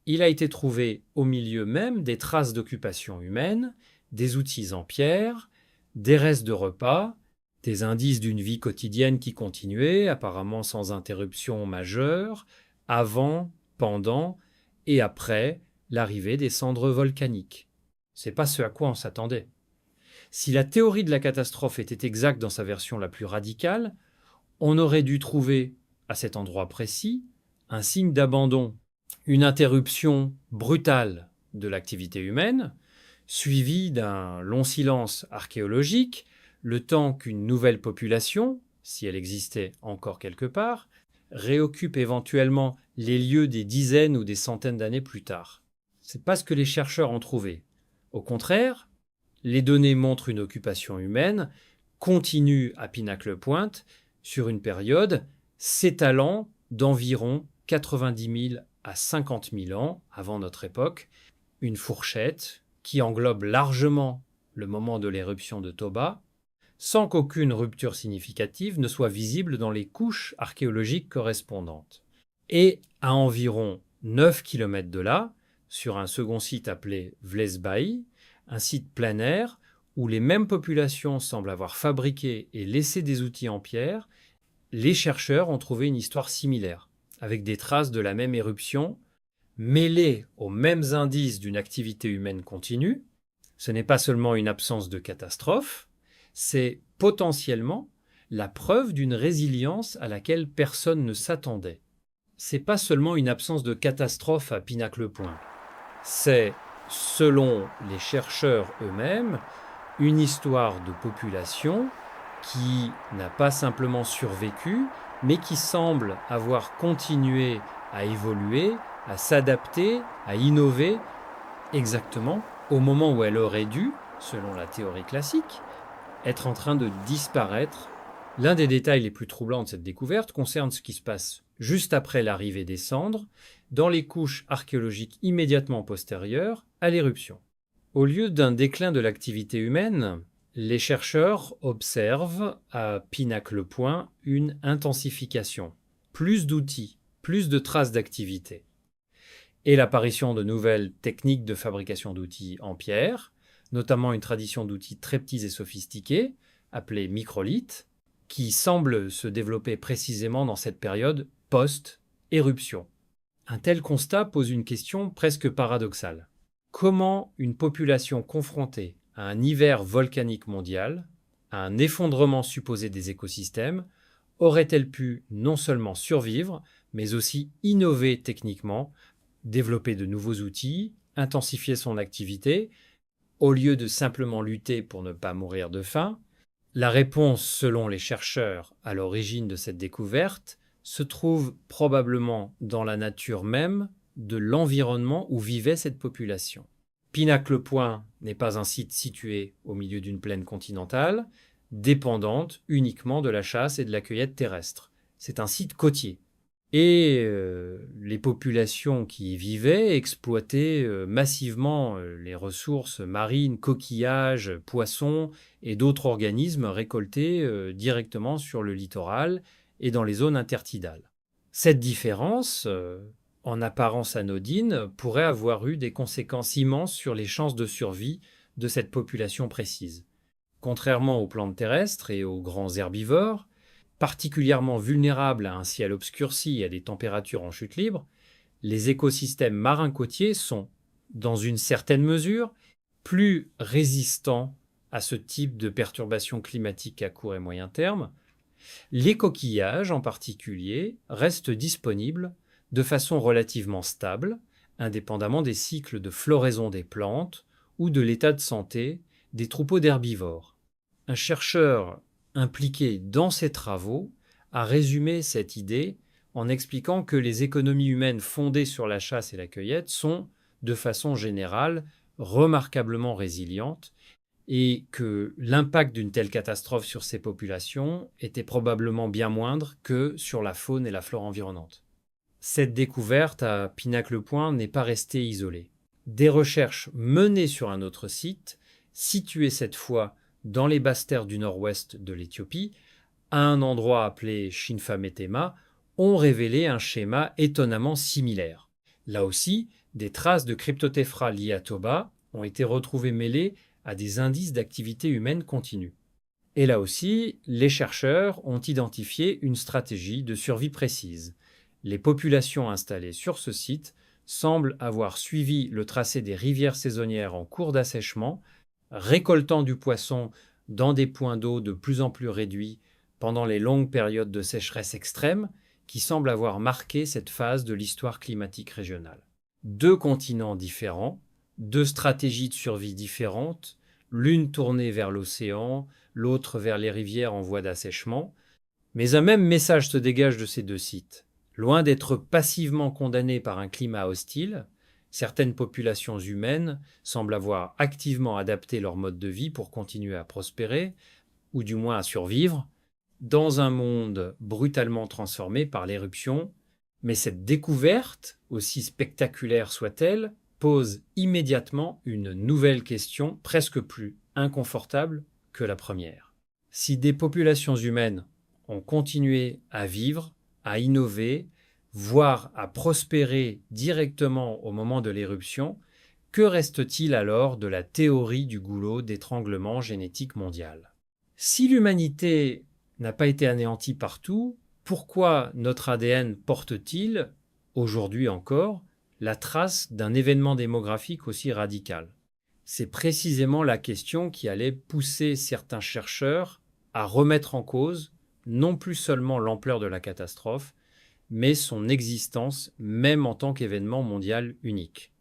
Il a été trouvé au milieu même des traces d'occupation humaine, des outils en pierre, des restes de repas, des indices d'une vie quotidienne qui continuait, apparemment sans interruption majeure, avant, pendant et après l'arrivée des cendres volcaniques. C'est pas ce à quoi on s'attendait. Si la théorie de la catastrophe était exacte dans sa version la plus radicale, on aurait dû trouver, à cet endroit précis, un signe d'abandon, une interruption brutale de l'activité humaine, suivie d'un long silence archéologique, le temps qu'une nouvelle population, si elle existait encore quelque part, réoccupe éventuellement les lieux des dizaines ou des centaines d'années plus tard. C'est pas ce que les chercheurs ont trouvé. Au contraire, les données montrent une occupation humaine continue à Pinacle Point sur une période s'étalant d'environ 90 000 à 50 000 ans avant notre époque, une fourchette qui englobe largement le moment de l'éruption de Toba, sans qu'aucune rupture significative ne soit visible dans les couches archéologiques correspondantes. Et à environ 9 km de là, sur un second site appelé Vlesbaï, un site planaire où les mêmes populations semblent avoir fabriqué et laissé des outils en pierre, les chercheurs ont trouvé une histoire similaire, avec des traces de la même éruption, mêlées aux mêmes indices d'une activité humaine continue. Ce n'est pas seulement une absence de catastrophe, c'est potentiellement la preuve d'une résilience à laquelle personne ne s'attendait. C'est pas seulement une absence de catastrophe à Pinacle Point. C'est, selon les chercheurs eux-mêmes, une histoire de population qui n'a pas simplement survécu, mais qui semble avoir continué à évoluer, à s'adapter, à innover, exactement au moment où elle aurait dû, selon la théorie classique, être en train de disparaître. L'un des détails les plus troublants de cette découverte concerne ce qui se passe juste après l'arrivée des cendres, dans les couches archéologiques immédiatement postérieures à l'éruption. Au lieu d'un déclin de l'activité humaine, les chercheurs observent à Pinacle Point une intensification, plus d'outils, plus de traces d'activité, et l'apparition de nouvelles techniques de fabrication d'outils en pierre, notamment une tradition d'outils très petits et sophistiqués, appelés microlithes, qui semblent se développer précisément dans cette période post-éruption. Un tel constat pose une question presque paradoxale. Comment une population confrontée à un hiver volcanique mondial, à un effondrement supposé des écosystèmes, aurait-elle pu non seulement survivre, mais aussi innover techniquement, développer de nouveaux outils, intensifier son activité, au lieu de simplement lutter pour ne pas mourir de faim? La réponse, selon les chercheurs à l'origine de cette découverte, se trouve probablement dans la nature même de l'environnement où vivait cette population. Pinacle-Point n'est pas un site situé au milieu d'une plaine continentale, dépendante uniquement de la chasse et de la cueillette terrestre. C'est un site côtier. Et les populations qui y vivaient exploitaient massivement les ressources marines, coquillages, poissons et d'autres organismes récoltés directement sur le littoral et dans les zones intertidales. Cette différence, en apparence anodine, pourrait avoir eu des conséquences immenses sur les chances de survie de cette population précise. Contrairement aux plantes terrestres et aux grands herbivores, particulièrement vulnérables à un ciel obscurci et à des températures en chute libre, les écosystèmes marins côtiers sont, dans une certaine mesure, plus résistants à ce type de perturbations climatiques à court et moyen terme. Les coquillages, en particulier, restent disponibles de façon relativement stable, indépendamment des cycles de floraison des plantes ou de l'état de santé des troupeaux d'herbivores. Un chercheur impliqué dans ces travaux a résumé cette idée en expliquant que les économies humaines fondées sur la chasse et la cueillette sont, de façon générale, remarquablement résilientes et que l'impact d'une telle catastrophe sur ces populations était probablement bien moindre que sur la faune et la flore environnantes. Cette découverte à Pinacle-Point n'est pas restée isolée. Des recherches menées sur un autre site, situé cette fois dans les basses terres du nord-ouest de l'Éthiopie, à un endroit appelé Shinfametema, ont révélé un schéma étonnamment similaire. Là aussi, des traces de cryptotéphra liées à Toba ont été retrouvées mêlées à des indices d'activité humaine continue. Et là aussi, les chercheurs ont identifié une stratégie de survie précise. Les populations installées sur ce site semblent avoir suivi le tracé des rivières saisonnières en cours d'assèchement, récoltant du poisson dans des points d'eau de plus en plus réduits pendant les longues périodes de sécheresse extrême qui semblent avoir marqué cette phase de l'histoire climatique régionale. Deux continents différents, deux stratégies de survie différentes, l'une tournée vers l'océan, l'autre vers les rivières en voie d'assèchement, mais un même message se dégage de ces deux sites. Loin d'être passivement condamnés par un climat hostile, certaines populations humaines semblent avoir activement adapté leur mode de vie pour continuer à prospérer, ou du moins à survivre, dans un monde brutalement transformé par l'éruption. Mais cette découverte, aussi spectaculaire soit-elle, pose immédiatement une nouvelle question presque plus inconfortable que la première. Si des populations humaines ont continué à vivre, à innover, voire à prospérer directement au moment de l'éruption, que reste-t-il alors de la théorie du goulot d'étranglement génétique mondial? Si l'humanité n'a pas été anéantie partout, pourquoi notre ADN porte-t-il, aujourd'hui encore, la trace d'un événement démographique aussi radical? C'est précisément la question qui allait pousser certains chercheurs à remettre en cause non plus seulement l'ampleur de la catastrophe, mais son existence même en tant qu'événement mondial unique.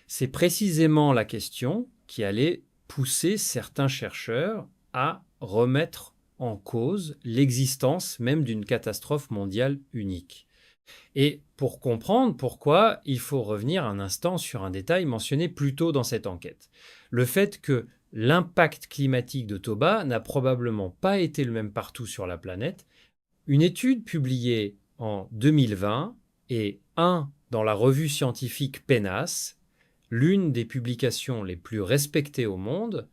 C'est précisément la question qui allait pousser certains chercheurs à remettre en cause l'existence même d'une catastrophe mondiale unique. Et pour comprendre pourquoi, il faut revenir un instant sur un détail mentionné plus tôt dans cette enquête. Le fait que l'impact climatique de Toba n'a probablement pas été le même partout sur la planète. Une étude publiée en 2020 et dans la revue scientifique PNAS, l'une des publications les plus respectées au monde,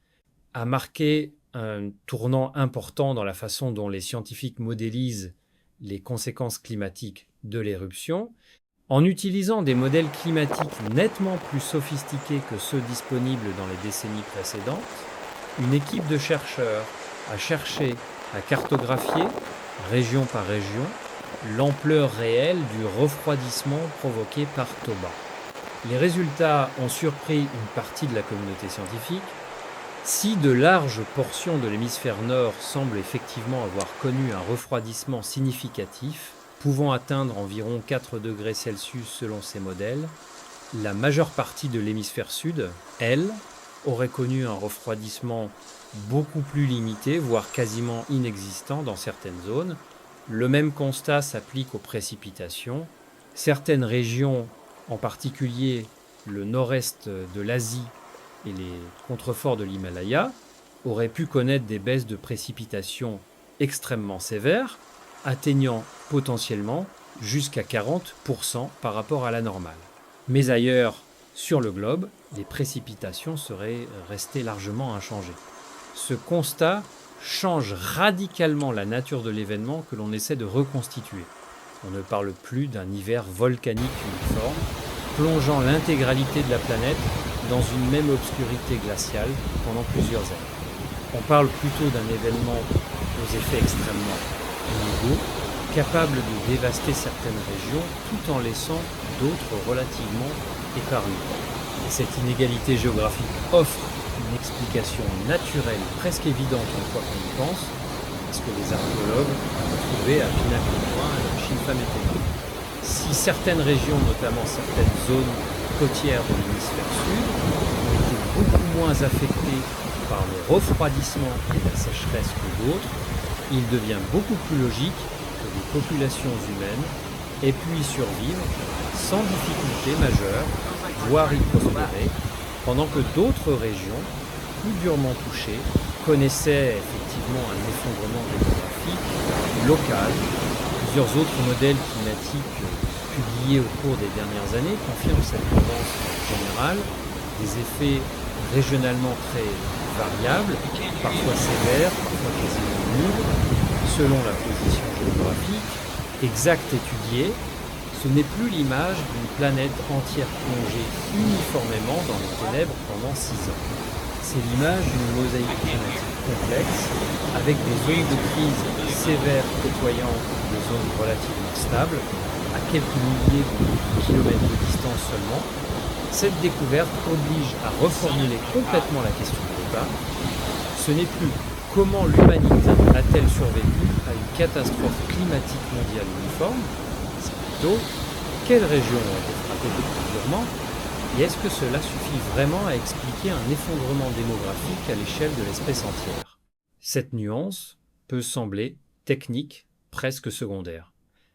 a marqué un tournant important dans la façon dont les scientifiques modélisent les conséquences climatiques de l'éruption. En utilisant des modèles climatiques nettement plus sophistiqués que ceux disponibles dans les décennies précédentes, une équipe de chercheurs a cherché à cartographier, région par région, l'ampleur réelle du refroidissement provoqué par Toba. Les résultats ont surpris une partie de la communauté scientifique. Si de larges portions de l'hémisphère nord semblent effectivement avoir connu un refroidissement significatif, pouvant atteindre environ 4 degrés Celsius selon ces modèles, la majeure partie de l'hémisphère sud, elle, aurait connu un refroidissement beaucoup plus limité, voire quasiment inexistant dans certaines zones. Le même constat s'applique aux précipitations. Certaines régions, en particulier le nord-est de l'Asie et les contreforts de l'Himalaya, auraient pu connaître des baisses de précipitations extrêmement sévères, atteignant potentiellement jusqu'à 40% par rapport à la normale. Mais ailleurs, sur le globe, les précipitations seraient restées largement inchangées. Ce constat change radicalement la nature de l'événement que l'on essaie de reconstituer. On ne parle plus d'un hiver volcanique uniforme, plongeant l'intégralité de la planète dans une même obscurité glaciale pendant plusieurs années. On parle plutôt d'un événement aux effets extrêmement inégaux, capable de dévaster certaines régions tout en laissant d'autres relativement épargnées. Et cette inégalité géographique offre une explication naturelle presque évidente une fois qu'on y pense, parce que les archéologues ont trouvé à Pinnacle-Point et à Chilpa-Météo. Si certaines régions, notamment certaines zones côtières de l'hémisphère sud, ont été beaucoup moins affectées par le refroidissement et la sécheresse que d'autres, il devient beaucoup plus logique que des populations humaines aient pu y survivre sans difficulté majeure, voire y prospérer, pendant que d'autres régions, plus durement touchées, connaissaient effectivement un effondrement démographique local. Plusieurs autres modèles climatiques publiés au cours des dernières années confirment cette tendance générale, des effets régionalement très variables, parfois sévères, parfois quasiment nuls, selon la position géographique, exacte étudiée. Ce n'est plus l'image d'une planète entière plongée uniformément dans les ténèbres pendant 6 ans. C'est l'image d'une mosaïque climatique complexe, avec des zones de crise sévères côtoyant des zones relativement stables, à quelques milliers de kilomètres de distance seulement. Cette découverte oblige à reformuler complètement la question de départ. Ce n'est plus comment l'humanité a-t-elle survécu à une catastrophe climatique mondiale uniforme, c'est plutôt quelles régions ont été frappées le plus durement, et est-ce que cela suffit vraiment à expliquer un effondrement démographique à l'échelle de l'espèce entière? Cette nuance peut sembler technique, presque secondaire.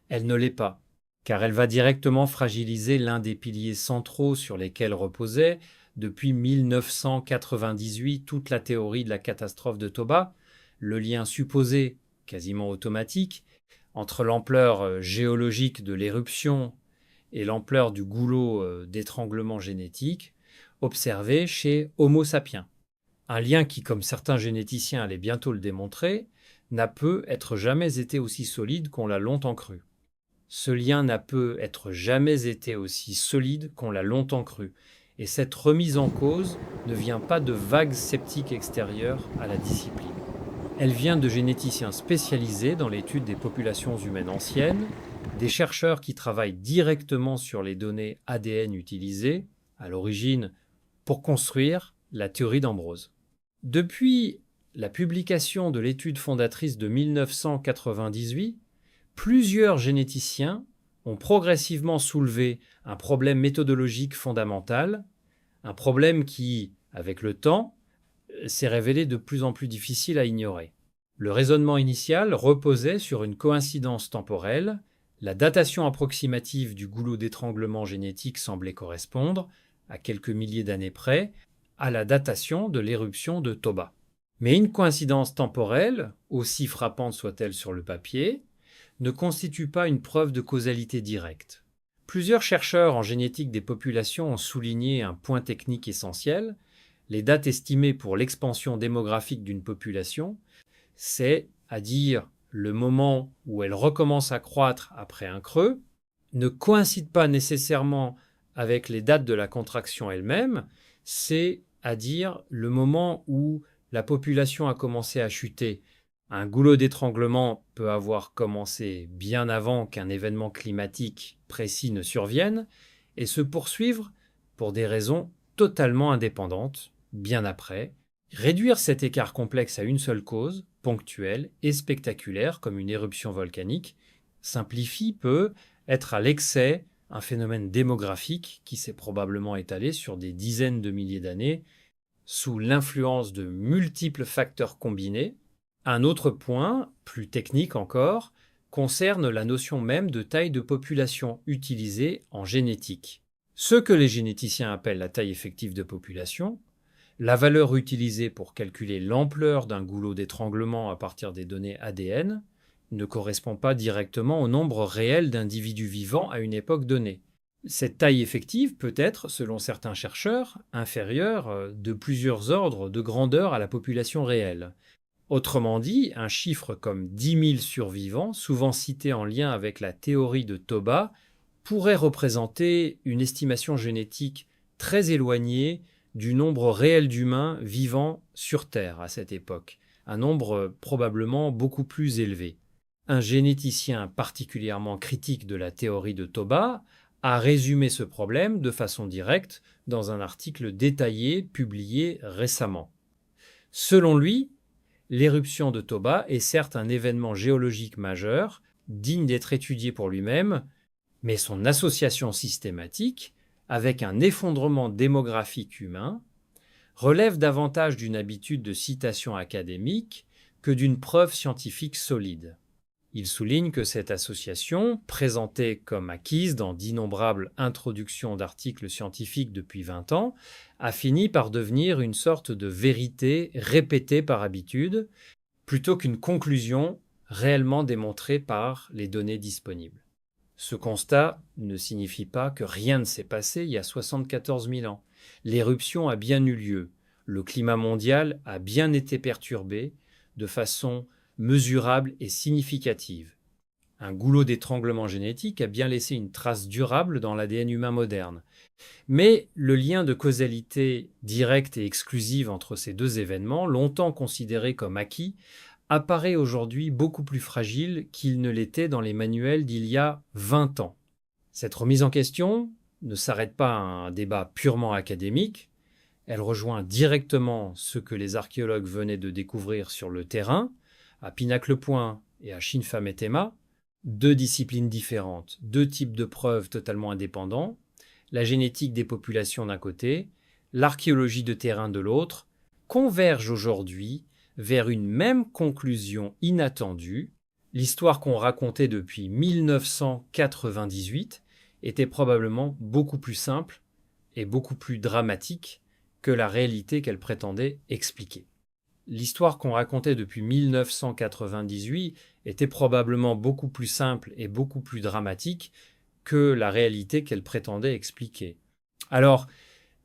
Elle ne l'est pas, car elle va directement fragiliser l'un des piliers centraux sur lesquels reposait, depuis 1998, toute la théorie de la catastrophe de Toba, le lien supposé, quasiment automatique, entre l'ampleur géologique de l'éruption et l'ampleur du goulot d'étranglement génétique observé chez Homo sapiens. Un lien qui, comme certains généticiens allaient bientôt le démontrer, n'a peut être jamais été aussi solide qu'on l'a longtemps cru. Ce lien n'a peut être jamais été aussi solide qu'on l'a longtemps cru. Et cette remise en cause ne vient pas de vagues sceptiques extérieures à la discipline. Elle vient de généticiens spécialisés dans l'étude des populations humaines anciennes, des chercheurs qui travaillent directement sur les données ADN utilisées, à l'origine, pour construire la théorie d'Ambrose. Depuis la publication de l'étude fondatrice de 1998, plusieurs généticiens ont progressivement soulevé un problème méthodologique fondamental, un problème qui, avec le temps, s'est révélé de plus en plus difficile à ignorer. Le raisonnement initial reposait sur une coïncidence temporelle. La datation approximative du goulot d'étranglement génétique semblait correspondre, à quelques milliers d'années près, à la datation de l'éruption de Toba. Mais une coïncidence temporelle, aussi frappante soit-elle sur le papier, ne constitue pas une preuve de causalité directe. Plusieurs chercheurs en génétique des populations ont souligné un point technique essentiel. Les dates estimées pour l'expansion démographique d'une population, c'est à dire le moment où elle recommence à croître après un creux, ne coïncide pas nécessairement avec les dates de la contraction elle-même, c'est-à-dire le moment où la population a commencé à chuter. Un goulot d'étranglement peut avoir commencé bien avant qu'un événement climatique précis ne survienne et se poursuivre pour des raisons totalement indépendantes, bien après. Réduire cet écart complexe à une seule cause, ponctuelle et spectaculaire comme une éruption volcanique, peut être à l'excès un phénomène démographique qui s'est probablement étalé sur des dizaines de milliers d'années sous l'influence de multiples facteurs combinés. Un autre point, plus technique encore, concerne la notion même de taille de population utilisée en génétique. Ce que les généticiens appellent la taille effective de population, la valeur utilisée pour calculer l'ampleur d'un goulot d'étranglement à partir des données ADN, ne correspond pas directement au nombre réel d'individus vivants à une époque donnée. Cette taille effective peut être, selon certains chercheurs, inférieure de plusieurs ordres de grandeur à la population réelle. Autrement dit, un chiffre comme 10 000 survivants, souvent cité en lien avec la théorie de Toba, pourrait représenter une estimation génétique très éloignée du nombre réel d'humains vivant sur Terre à cette époque, un nombre probablement beaucoup plus élevé. Un généticien particulièrement critique de la théorie de Toba a résumé ce problème de façon directe dans un article détaillé publié récemment. Selon lui, l'éruption de Toba est certes un événement géologique majeur, digne d'être étudié pour lui-même, mais son association systématique avec un effondrement démographique humain relève davantage d'une habitude de citation académique que d'une preuve scientifique solide. Il souligne que cette association, présentée comme acquise dans d'innombrables introductions d'articles scientifiques depuis 20 ans, a fini par devenir une sorte de vérité répétée par habitude, plutôt qu'une conclusion réellement démontrée par les données disponibles. Ce constat ne signifie pas que rien ne s'est passé il y a 74 000 ans. L'éruption a bien eu lieu. Le climat mondial a bien été perturbé de façon mesurable et significative. Un goulot d'étranglement génétique a bien laissé une trace durable dans l'ADN humain moderne. Mais le lien de causalité directe et exclusive entre ces deux événements, longtemps considéré comme acquis, apparaît aujourd'hui beaucoup plus fragile qu'il ne l'était dans les manuels d'il y a 20 ans. Cette remise en question ne s'arrête pas à un débat purement académique, elle rejoint directement ce que les archéologues venaient de découvrir sur le terrain, à Pinacle-Point et à Shinfa-Metema, deux disciplines différentes, deux types de preuves totalement indépendants, la génétique des populations d'un côté, l'archéologie de terrain de l'autre, convergent aujourd'hui vers une même conclusion inattendue. L'histoire qu'on racontait depuis 1998 était probablement beaucoup plus simple et beaucoup plus dramatique que la réalité qu'elle prétendait expliquer. L'histoire qu'on racontait depuis 1998 était probablement beaucoup plus simple et beaucoup plus dramatique que la réalité qu'elle prétendait expliquer. Alors,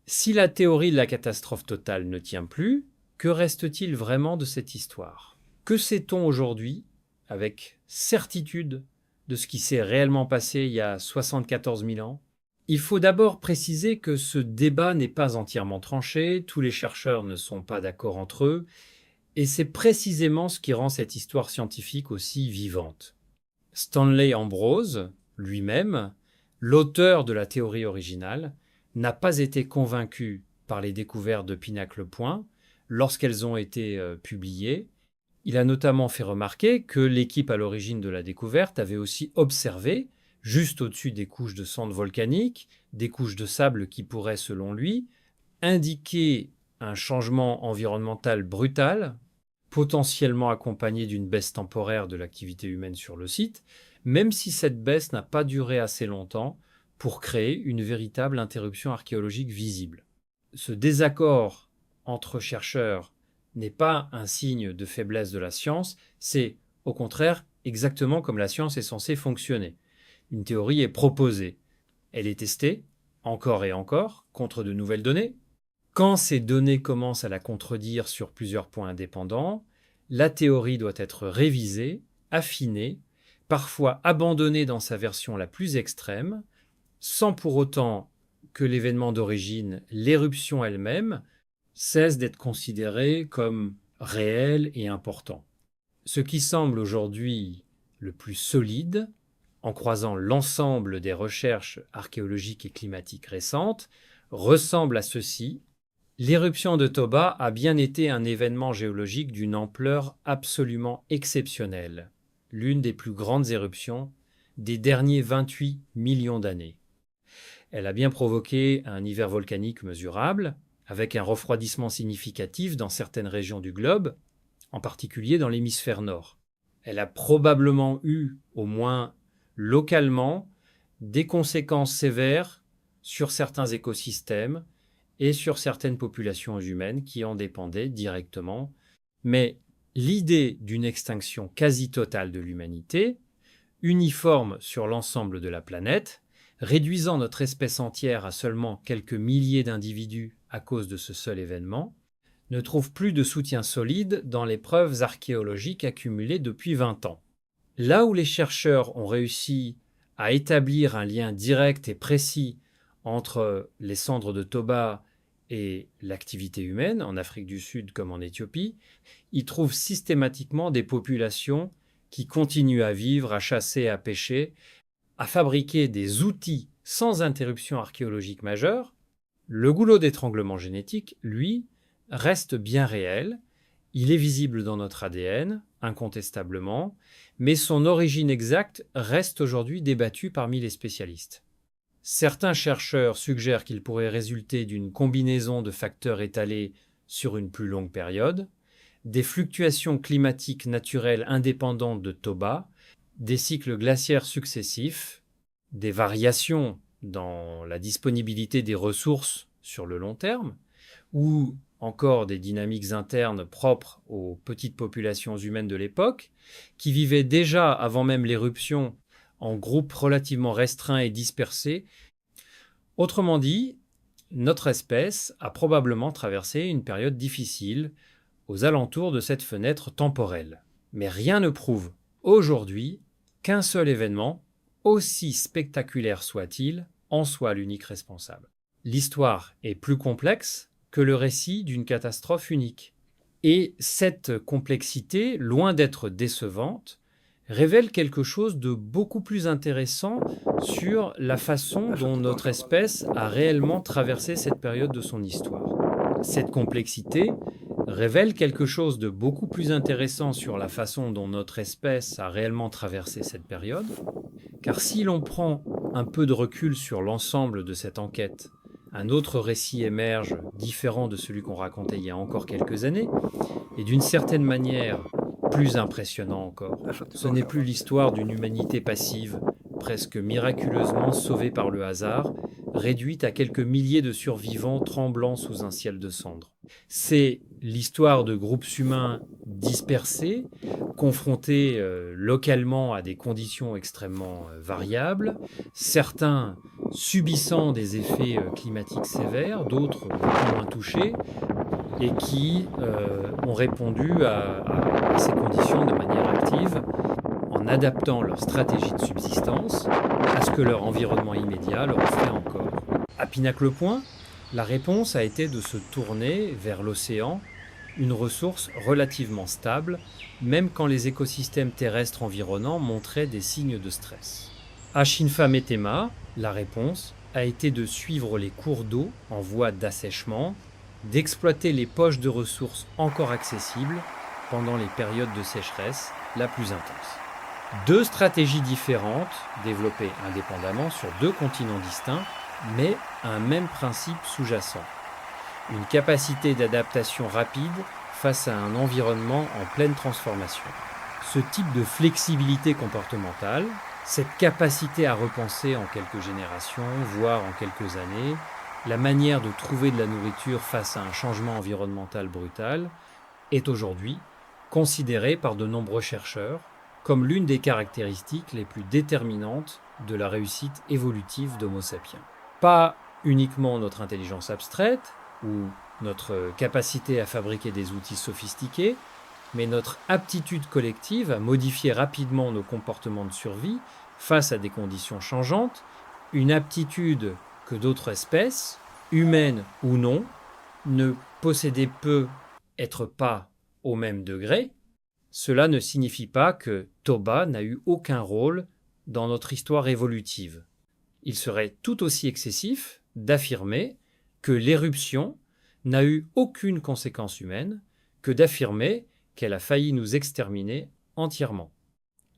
si la théorie de la catastrophe totale ne tient plus, que reste-t-il vraiment de cette histoire ? Que sait-on aujourd'hui, avec certitude, de ce qui s'est réellement passé il y a 74 000 ans ? Il faut d'abord préciser que ce débat n'est pas entièrement tranché, tous les chercheurs ne sont pas d'accord entre eux, et c'est précisément ce qui rend cette histoire scientifique aussi vivante. Stanley Ambrose, lui-même, l'auteur de la théorie originale, n'a pas été convaincu par les découvertes de Pinacle-Point lorsqu'elles ont été publiées. Il a notamment fait remarquer que l'équipe à l'origine de la découverte avait aussi observé, juste au-dessus des couches de cendres volcaniques, des couches de sable qui pourraient, selon lui, indiquer un changement environnemental brutal, potentiellement accompagné d'une baisse temporaire de l'activité humaine sur le site, même si cette baisse n'a pas duré assez longtemps pour créer une véritable interruption archéologique visible. Ce désaccord entre chercheurs n'est pas un signe de faiblesse de la science, c'est au contraire exactement comme la science est censée fonctionner. Une théorie est proposée, elle est testée, encore et encore, contre de nouvelles données. Quand ces données commencent à la contredire sur plusieurs points indépendants, la théorie doit être révisée, affinée, parfois abandonné dans sa version la plus extrême, sans pour autant que l'événement d'origine, l'éruption elle-même, cesse d'être considéré comme réel et important. Ce qui semble aujourd'hui le plus solide, en croisant l'ensemble des recherches archéologiques et climatiques récentes, ressemble à ceci. L'éruption de Toba a bien été un événement géologique d'une ampleur absolument exceptionnelle, l'une des plus grandes éruptions des derniers 28 millions d'années. Elle a bien provoqué un hiver volcanique mesurable, avec un refroidissement significatif dans certaines régions du globe, en particulier dans l'hémisphère nord. Elle a probablement eu, au moins localement, des conséquences sévères sur certains écosystèmes et sur certaines populations humaines qui en dépendaient directement. Mais l'idée d'une extinction quasi totale de l'humanité, uniforme sur l'ensemble de la planète, réduisant notre espèce entière à seulement quelques milliers d'individus à cause de ce seul événement, ne trouve plus de soutien solide dans les preuves archéologiques accumulées depuis 20 ans. Là où les chercheurs ont réussi à établir un lien direct et précis entre les cendres de Toba et l'activité humaine, en Afrique du Sud comme en Éthiopie, ils trouvent systématiquement des populations qui continuent à vivre, à chasser, à pêcher, à fabriquer des outils sans interruption archéologique majeure. Le goulot d'étranglement génétique, lui, reste bien réel. Il est visible dans notre ADN, incontestablement, mais son origine exacte reste aujourd'hui débattue parmi les spécialistes. Certains chercheurs suggèrent qu'il pourrait résulter d'une combinaison de facteurs étalés sur une plus longue période, des fluctuations climatiques naturelles indépendantes de Toba, des cycles glaciaires successifs, des variations dans la disponibilité des ressources sur le long terme, ou encore des dynamiques internes propres aux petites populations humaines de l'époque, qui vivaient déjà avant même l'éruption en groupes relativement restreints et dispersés. Autrement dit, notre espèce a probablement traversé une période difficile aux alentours de cette fenêtre temporelle. Mais rien ne prouve aujourd'hui qu'un seul événement, aussi spectaculaire soit-il, en soit l'unique responsable. L'histoire est plus complexe que le récit d'une catastrophe unique. Et cette complexité, loin d'être décevante, révèle quelque chose de beaucoup plus intéressant sur la façon dont notre espèce a réellement traversé cette période de son histoire. Cette complexité révèle quelque chose de beaucoup plus intéressant sur la façon dont notre espèce a réellement traversé cette période, car si l'on prend un peu de recul sur l'ensemble de cette enquête, un autre récit émerge différent de celui qu'on racontait il y a encore quelques années, et d'une certaine manière plus impressionnant encore. Ce n'est plus l'histoire d'une humanité passive, presque miraculeusement sauvée par le hasard, réduite à quelques milliers de survivants tremblant sous un ciel de cendres. C'est l'histoire de groupes humains dispersés, confrontés localement à des conditions extrêmement variables, certains subissant des effets climatiques sévères, d'autres beaucoup moins touchés, et qui ont répondu à ces conditions de manière active en adaptant leur stratégie de subsistance à ce que leur environnement immédiat leur offrait encore. À Pinacle-Point, la réponse a été de se tourner vers l'océan, une ressource relativement stable, même quand les écosystèmes terrestres environnants montraient des signes de stress. À Shinfa-Metema, la réponse a été de suivre les cours d'eau en voie d'assèchement, d'exploiter les poches de ressources encore accessibles pendant les périodes de sécheresse la plus intense. Deux stratégies différentes, développées indépendamment sur deux continents distincts, mais un même principe sous-jacent. Une capacité d'adaptation rapide face à un environnement en pleine transformation. Ce type de flexibilité comportementale, cette capacité à repenser en quelques générations, voire en quelques années, la manière de trouver de la nourriture face à un changement environnemental brutal, est aujourd'hui considérée par de nombreux chercheurs comme l'une des caractéristiques les plus déterminantes de la réussite évolutive d'Homo sapiens. Pas uniquement notre intelligence abstraite ou notre capacité à fabriquer des outils sophistiqués, mais notre aptitude collective à modifier rapidement nos comportements de survie face à des conditions changeantes, une aptitude que d'autres espèces, humaines ou non, ne possédaient peu, être pas au même degré. Cela ne signifie pas que Toba n'a eu aucun rôle dans notre histoire évolutive. Il serait tout aussi excessif d'affirmer que l'éruption n'a eu aucune conséquence humaine que d'affirmer qu'elle a failli nous exterminer entièrement.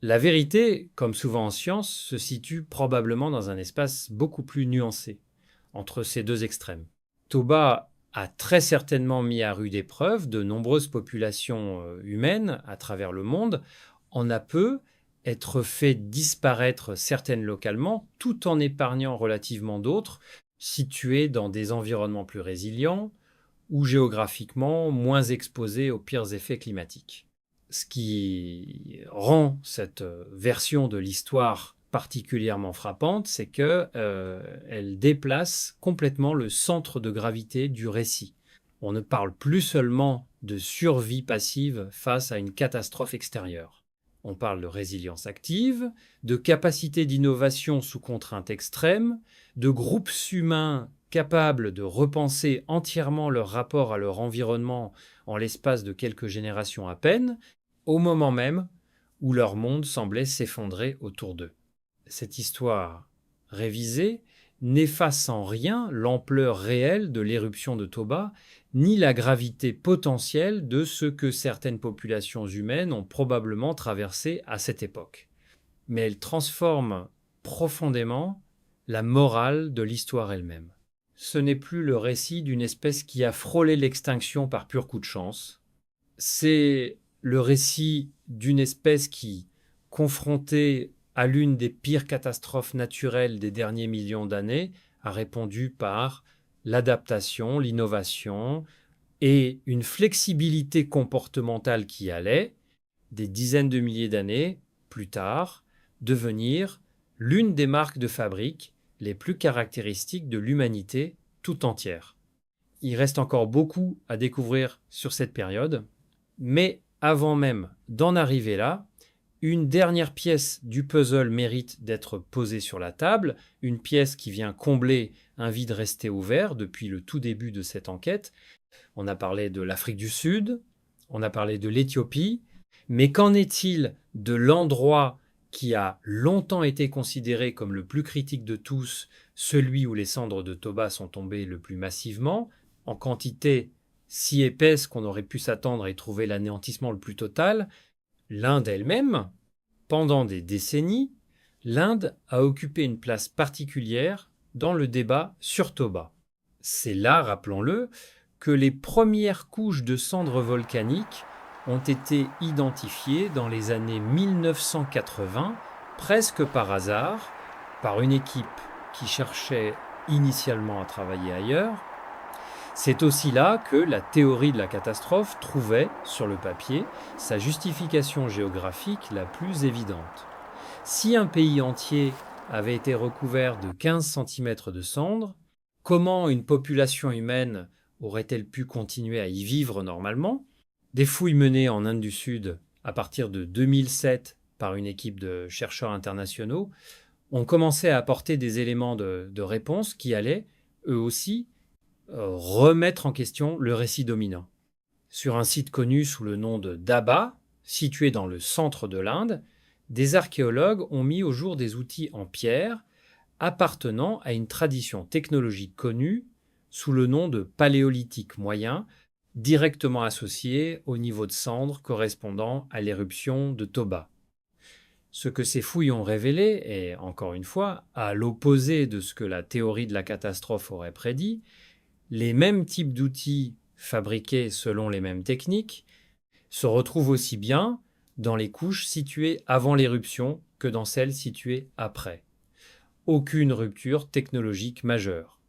La vérité, comme souvent en science, se situe probablement dans un espace beaucoup plus nuancé entre ces deux extrêmes. Toba a très certainement mis à rude épreuve de nombreuses populations humaines à travers le monde, en a peu être fait disparaître certaines localement, tout en épargnant relativement d'autres, situées dans des environnements plus résilients ou géographiquement moins exposés aux pires effets climatiques. Ce qui rend cette version de l'histoire particulièrement frappante, c'est qu'elle déplace complètement le centre de gravité du récit. On ne parle plus seulement de survie passive face à une catastrophe extérieure. On parle de résilience active, de capacité d'innovation sous contrainte extrême, de groupes humains capables de repenser entièrement leur rapport à leur environnement en l'espace de quelques générations à peine, au moment même où leur monde semblait s'effondrer autour d'eux. Cette histoire révisée n'efface en rien l'ampleur réelle de l'éruption de Toba, ni la gravité potentielle de ce que certaines populations humaines ont probablement traversé à cette époque. Mais elle transforme profondément la morale de l'histoire elle-même. Ce n'est plus le récit d'une espèce qui a frôlé l'extinction par pur coup de chance. C'est le récit d'une espèce qui, confrontée à l'une des pires catastrophes naturelles des derniers millions d'années, a répondu par l'adaptation, l'innovation et une flexibilité comportementale qui allait, des dizaines de milliers d'années plus tard, devenir l'une des marques de fabrique les plus caractéristiques de l'humanité tout entière. Il reste encore beaucoup à découvrir sur cette période, mais avant même d'en arriver là, une dernière pièce du puzzle mérite d'être posée sur la table, une pièce qui vient combler un vide resté ouvert depuis le tout début de cette enquête. On a parlé de l'Afrique du Sud, on a parlé de l'Éthiopie, mais qu'en est-il de l'endroit qui a longtemps été considéré comme le plus critique de tous, celui où les cendres de Toba sont tombées le plus massivement, en quantité si épaisse qu'on aurait pu s'attendre à y trouver l'anéantissement le plus total? L'Inde elle-même, pendant des décennies, l'Inde a occupé une place particulière dans le débat sur Toba. C'est là, rappelons-le, que les premières couches de cendres volcaniques ont été identifiées dans les années 1980, presque par hasard, par une équipe qui cherchait initialement à travailler ailleurs. C'est aussi là que la théorie de la catastrophe trouvait, sur le papier, sa justification géographique la plus évidente. Si un pays entier avait été recouvert de 15 cm de cendres, comment une population humaine aurait-elle pu continuer à y vivre normalement? Des fouilles menées en Inde du Sud à partir de 2007 par une équipe de chercheurs internationaux ont commencé à apporter des éléments de réponse qui allaient, eux aussi, remettre en question le récit dominant. Sur un site connu sous le nom de Daba, situé dans le centre de l'Inde, des archéologues ont mis au jour des outils en pierre appartenant à une tradition technologique connue sous le nom de paléolithique moyen, directement associé au niveau de cendres correspondant à l'éruption de Toba. Ce que ces fouilles ont révélé est, encore une fois, à l'opposé de ce que la théorie de la catastrophe aurait prédit, les mêmes types d'outils fabriqués selon les mêmes techniques se retrouvent aussi bien dans les couches situées avant l'éruption que dans celles situées après. Aucune rupture technologique majeure.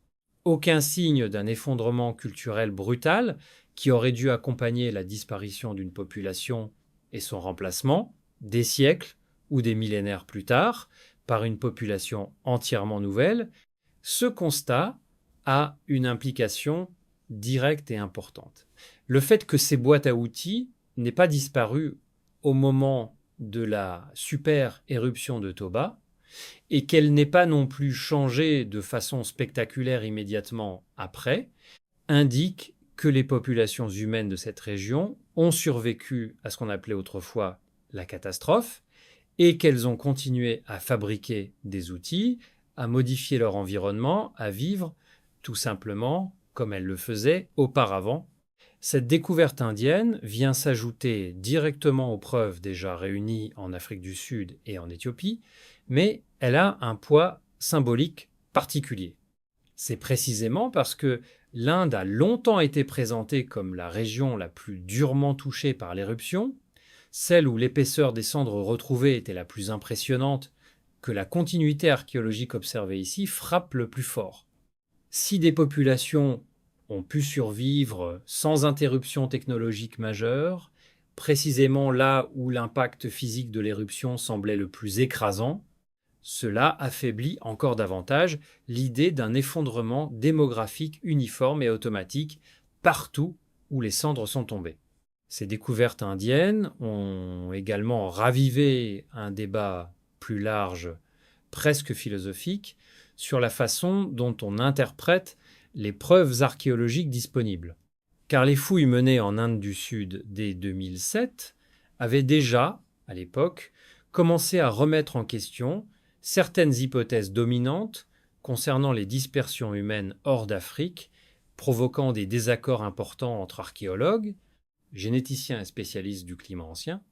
Aucun signe d'un effondrement culturel brutal qui aurait dû accompagner la disparition d'une population et son remplacement, des siècles ou des millénaires plus tard, par une population entièrement nouvelle. Ce constat a une implication directe et importante. Le fait que ces boîtes à outils n'est pas disparue au moment de la super éruption de Toba et qu'elle n'ait pas non plus changé de façon spectaculaire immédiatement après, indique que les populations humaines de cette région ont survécu à ce qu'on appelait autrefois la catastrophe et qu'elles ont continué à fabriquer des outils, à modifier leur environnement, à vivre tout simplement comme elles le faisaient auparavant. Cette découverte indienne vient s'ajouter directement aux preuves déjà réunies en Afrique du Sud et en Éthiopie, mais elle a un poids symbolique particulier. C'est précisément parce que l'Inde a longtemps été présentée comme la région la plus durement touchée par l'éruption, celle où l'épaisseur des cendres retrouvées était la plus impressionnante, que la continuité archéologique observée ici frappe le plus fort. Si des populations ont pu survivre sans interruption technologique majeure, précisément là où l'impact physique de l'éruption semblait le plus écrasant, cela affaiblit encore davantage l'idée d'un effondrement démographique uniforme et automatique partout où les cendres sont tombées. Ces découvertes indiennes ont également ravivé un débat plus large, presque philosophique, sur la façon dont on interprète les preuves archéologiques disponibles. Car les fouilles menées en Inde du Sud dès 2007 avaient déjà, à l'époque, commencé à remettre en question certaines hypothèses dominantes concernant les dispersions humaines hors d'Afrique, provoquant des désaccords importants entre archéologues, généticiens et spécialistes du climat ancien,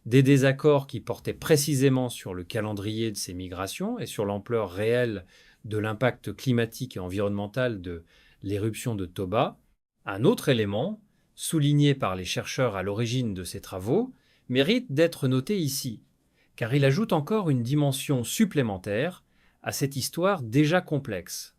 des désaccords qui portaient précisément sur le calendrier de ces migrations et sur l'ampleur réelle de l'impact climatique et environnemental de l'éruption de Toba. Un autre élément, souligné par les chercheurs à l'origine de ces travaux, mérite d'être noté ici, car il ajoute encore une dimension supplémentaire à cette histoire déjà complexe.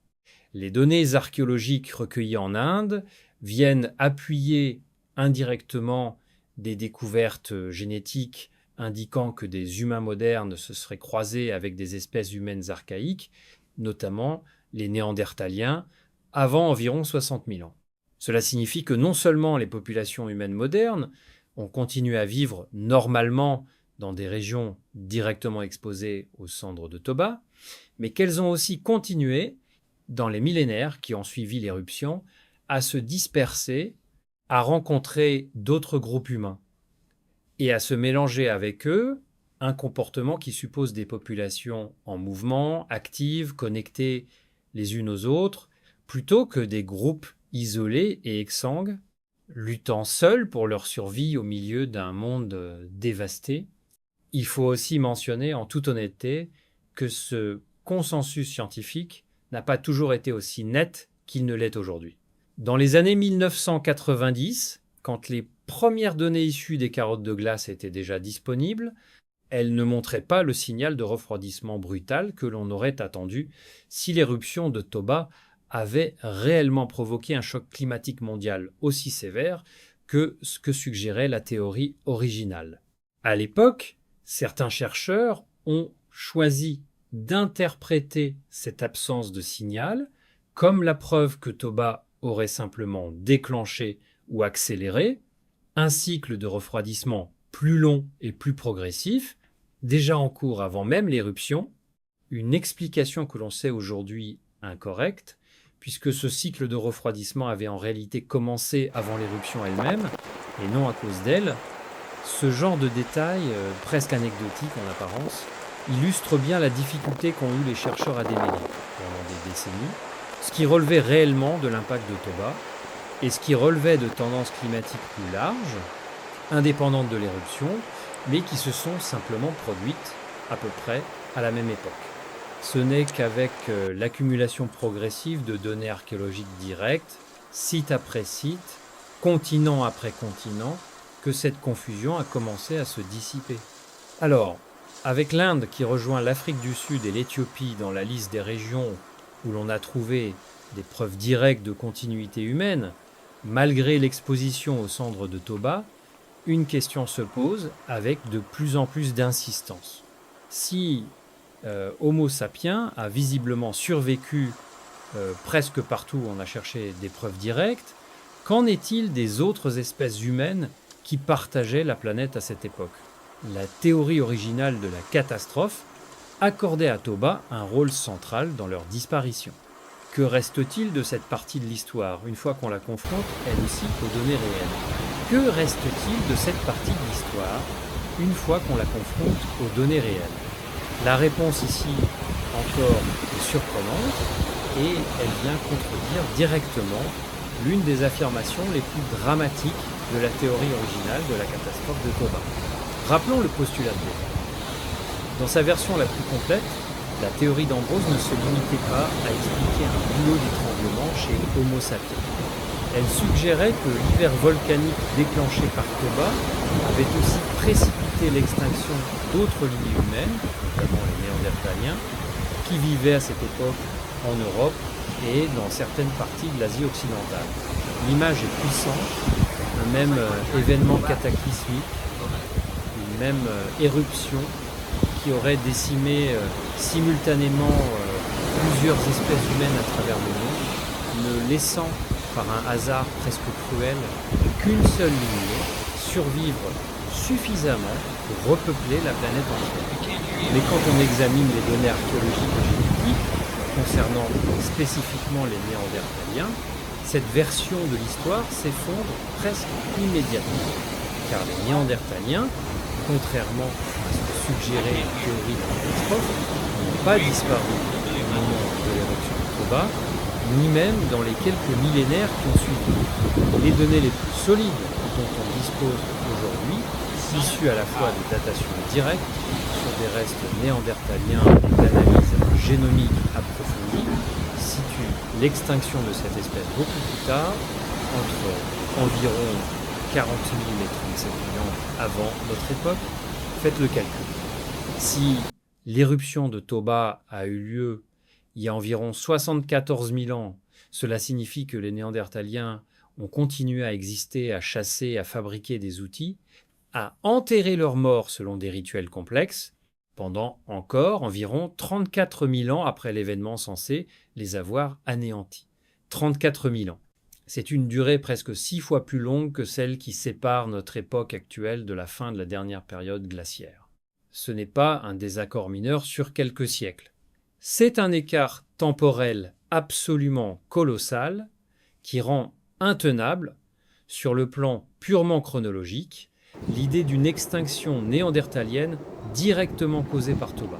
Les données archéologiques recueillies en Inde viennent appuyer indirectement des découvertes génétiques indiquant que des humains modernes se seraient croisés avec des espèces humaines archaïques, notamment les Néandertaliens, avant environ 60 000 ans. Cela signifie que non seulement les populations humaines modernes ont continué à vivre normalement dans des régions directement exposées aux cendres de Toba, mais qu'elles ont aussi continué, dans les millénaires qui ont suivi l'éruption, à se disperser, à rencontrer d'autres groupes humains et à se mélanger avec eux, un comportement qui suppose des populations en mouvement, actives, connectées les unes aux autres, plutôt que des groupes isolés et exsangues, luttant seuls pour leur survie au milieu d'un monde dévasté. Il faut aussi mentionner en toute honnêteté que ce consensus scientifique n'a pas toujours été aussi net qu'il ne l'est aujourd'hui. Dans les années 1990, quand les premières données issues des carottes de glace étaient déjà disponibles, elles ne montraient pas le signal de refroidissement brutal que l'on aurait attendu si l'éruption de Toba avait réellement provoqué un choc climatique mondial aussi sévère que ce que suggérait la théorie originale. À l'époque, certains chercheurs ont choisi d'interpréter cette absence de signal comme la preuve que Toba aurait simplement déclenché ou accéléré un cycle de refroidissement plus long et plus progressif, déjà en cours avant même l'éruption, une explication que l'on sait aujourd'hui incorrecte, puisque ce cycle de refroidissement avait en réalité commencé avant l'éruption elle-même, et non à cause d'elle. Ce genre de détails, presque anecdotiques en apparence, illustre bien la difficulté qu'ont eu les chercheurs à démêler pendant des décennies, ce qui relevait réellement de l'impact de Toba, et ce qui relevait de tendances climatiques plus larges, indépendantes de l'éruption, mais qui se sont simplement produites à peu près à la même époque. Ce n'est qu'avec l'accumulation progressive de données archéologiques directes, site après site, continent après continent, que cette confusion a commencé à se dissiper. Alors, avec l'Inde qui rejoint l'Afrique du Sud et l'Éthiopie dans la liste des régions où l'on a trouvé des preuves directes de continuité humaine, malgré l'exposition aux cendres de Toba, une question se pose avec de plus en plus d'insistance. Si Homo sapiens a visiblement survécu presque partout où on a cherché des preuves directes, qu'en est-il des autres espèces humaines qui partageaient la planète à cette époque. La théorie originale de la catastrophe accordait à Toba un rôle central dans leur disparition. Que reste-t-il de cette partie de l'histoire, une fois qu'on la confronte, elle aussi, aux données réelles? Que reste-t-il de cette partie de l'histoire, une fois qu'on la confronte aux données réelles? La réponse ici, encore, est surprenante, et elle vient contredire directement l'une des affirmations les plus dramatiques de la théorie originale de la catastrophe de Toba. Rappelons le postulat de départ. Dans sa version la plus complète, la théorie d'Ambrose ne se limitait pas à expliquer un goulot d'étranglement chez Homo sapiens. Elle suggérait que l'hiver volcanique déclenché par Toba avait aussi précipité l'extinction d'autres lignées humaines, notamment les Néandertaliens, qui vivaient à cette époque en Europe et dans certaines parties de l'Asie occidentale. L'image est puissante, un même événement cataclysmique, une même éruption qui aurait décimé simultanément plusieurs espèces humaines à travers le monde, ne laissant par un hasard presque cruel qu'une seule lignée survivre suffisamment pour repeupler la planète entière. Mais quand on examine les données archéologiques et génétiques concernant spécifiquement les Néandertaliens, cette version de l'histoire s'effondre presque immédiatement, car les Néandertaliens, contrairement à ce que suggérait la théorie de la catastrophe, n'ont pas disparu au moment de l'éruption de Toba, ni même dans les quelques millénaires qui ont suivi. Les données les plus solides dont on dispose aujourd'hui, issues à la fois de datations directes sur des restes néandertaliens et d'analyses génomiques approfondies, situent l'extinction de cette espèce beaucoup plus tard, entre environ 40 000 et 37 000 ans avant notre époque. Faites le calcul. Si l'éruption de Toba a eu lieu il y a environ 74 000 ans, cela signifie que les Néandertaliens ont continué à exister, à chasser, à fabriquer des outils, à enterrer leurs morts selon des rituels complexes, pendant encore environ 34 000 ans après l'événement censé les avoir anéantis. 34 000 ans. C'est une durée presque 6 fois plus longue que celle qui sépare notre époque actuelle de la fin de la dernière période glaciaire. Ce n'est pas un désaccord mineur sur quelques siècles. C'est un écart temporel absolument colossal qui rend intenable, sur le plan purement chronologique, l'idée d'une extinction néandertalienne directement causée par Toba.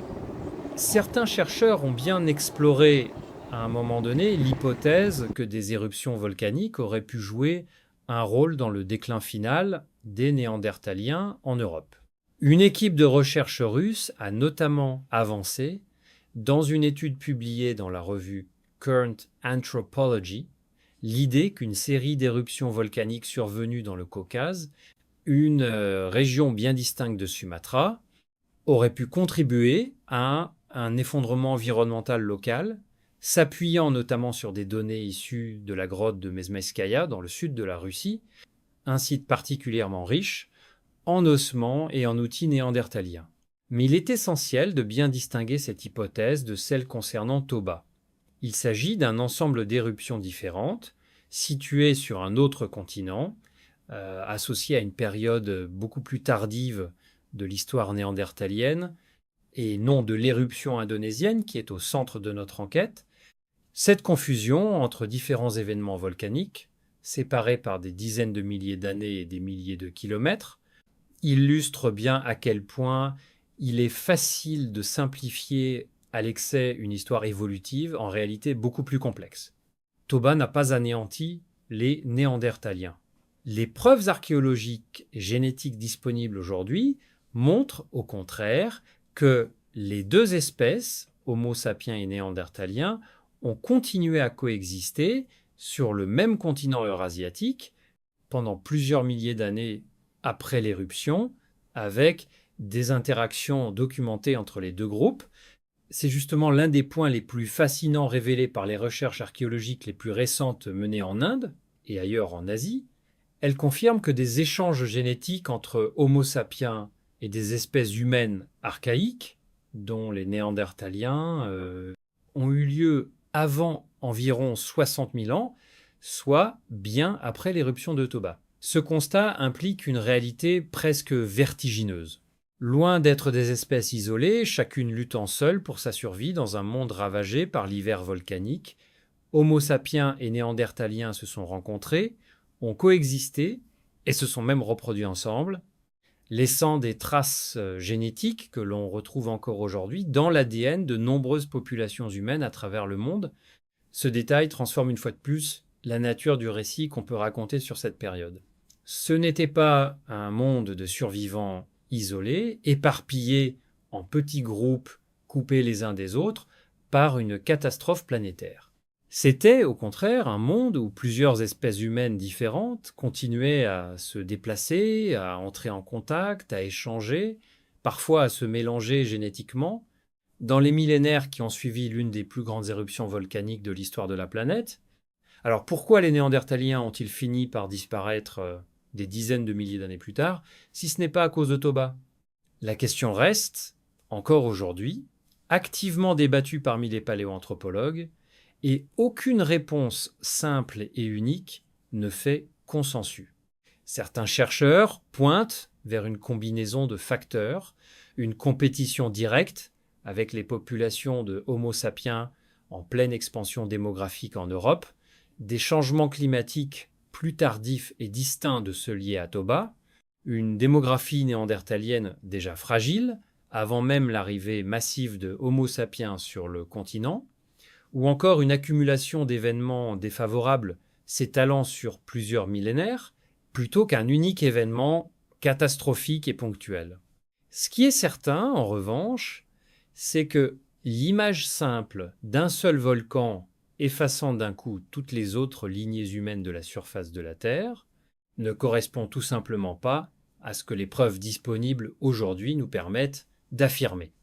Certains chercheurs ont bien exploré à un moment donné l'hypothèse que des éruptions volcaniques auraient pu jouer un rôle dans le déclin final des Néandertaliens en Europe. Une équipe de recherche russe a notamment avancé, dans une étude publiée dans la revue Current Anthropology, l'idée qu'une série d'éruptions volcaniques survenues dans le Caucase, une région bien distincte de Sumatra, aurait pu contribuer à un effondrement environnemental local, s'appuyant notamment sur des données issues de la grotte de Mezmaiskaya dans le sud de la Russie, un site particulièrement riche en ossements et en outils néandertaliens. Mais il est essentiel de bien distinguer cette hypothèse de celle concernant Toba. Il s'agit d'un ensemble d'éruptions différentes, situées sur un autre continent, associées à une période beaucoup plus tardive de l'histoire néandertalienne, et non de l'éruption indonésienne qui est au centre de notre enquête. Cette confusion entre différents événements volcaniques, séparés par des dizaines de milliers d'années et des milliers de kilomètres, illustre bien à quel point il est facile de simplifier à l'excès une histoire évolutive, en réalité beaucoup plus complexe. Toba n'a pas anéanti les Néandertaliens. Les preuves archéologiques et génétiques disponibles aujourd'hui montrent au contraire que les deux espèces, Homo sapiens et Néandertaliens, ont continué à coexister sur le même continent eurasiatique pendant plusieurs milliers d'années après l'éruption, avec des interactions documentées entre les deux groupes. C'est justement l'un des points les plus fascinants révélés par les recherches archéologiques les plus récentes menées en Inde et ailleurs en Asie. Elles confirment que des échanges génétiques entre Homo sapiens et des espèces humaines archaïques, dont les Néandertaliens, ont eu lieu avant environ 60 000 ans, soit bien après l'éruption de Toba. Ce constat implique une réalité presque vertigineuse. Loin d'être des espèces isolées, chacune luttant seule pour sa survie dans un monde ravagé par l'hiver volcanique, Homo sapiens et Néandertaliens se sont rencontrés, ont coexisté et se sont même reproduits ensemble, laissant des traces génétiques que l'on retrouve encore aujourd'hui dans l'ADN de nombreuses populations humaines à travers le monde. Ce détail transforme une fois de plus la nature du récit qu'on peut raconter sur cette période. Ce n'était pas un monde de survivants isolés, éparpillés en petits groupes coupés les uns des autres par une catastrophe planétaire. C'était, au contraire, un monde où plusieurs espèces humaines différentes continuaient à se déplacer, à entrer en contact, à échanger, parfois à se mélanger génétiquement. Dans les millénaires qui ont suivi l'une des plus grandes éruptions volcaniques de l'histoire de la planète. Alors pourquoi les Néandertaliens ont-ils fini par disparaître des dizaines de milliers d'années plus tard, si ce n'est pas à cause de Toba? La question reste, encore aujourd'hui, activement débattue parmi les paléoanthropologues, et aucune réponse simple et unique ne fait consensus. Certains chercheurs pointent vers une combinaison de facteurs, une compétition directe avec les populations de Homo sapiens en pleine expansion démographique en Europe, des changements climatiques plus tardifs et distincts de ceux liés à Toba, une démographie néandertalienne déjà fragile, avant même l'arrivée massive de Homo sapiens sur le continent, ou encore une accumulation d'événements défavorables s'étalant sur plusieurs millénaires, plutôt qu'un unique événement catastrophique et ponctuel. Ce qui est certain, en revanche, c'est que l'image simple d'un seul volcan effaçant d'un coup toutes les autres lignées humaines de la surface de la Terre ne correspond tout simplement pas à ce que les preuves disponibles aujourd'hui nous permettent d'affirmer.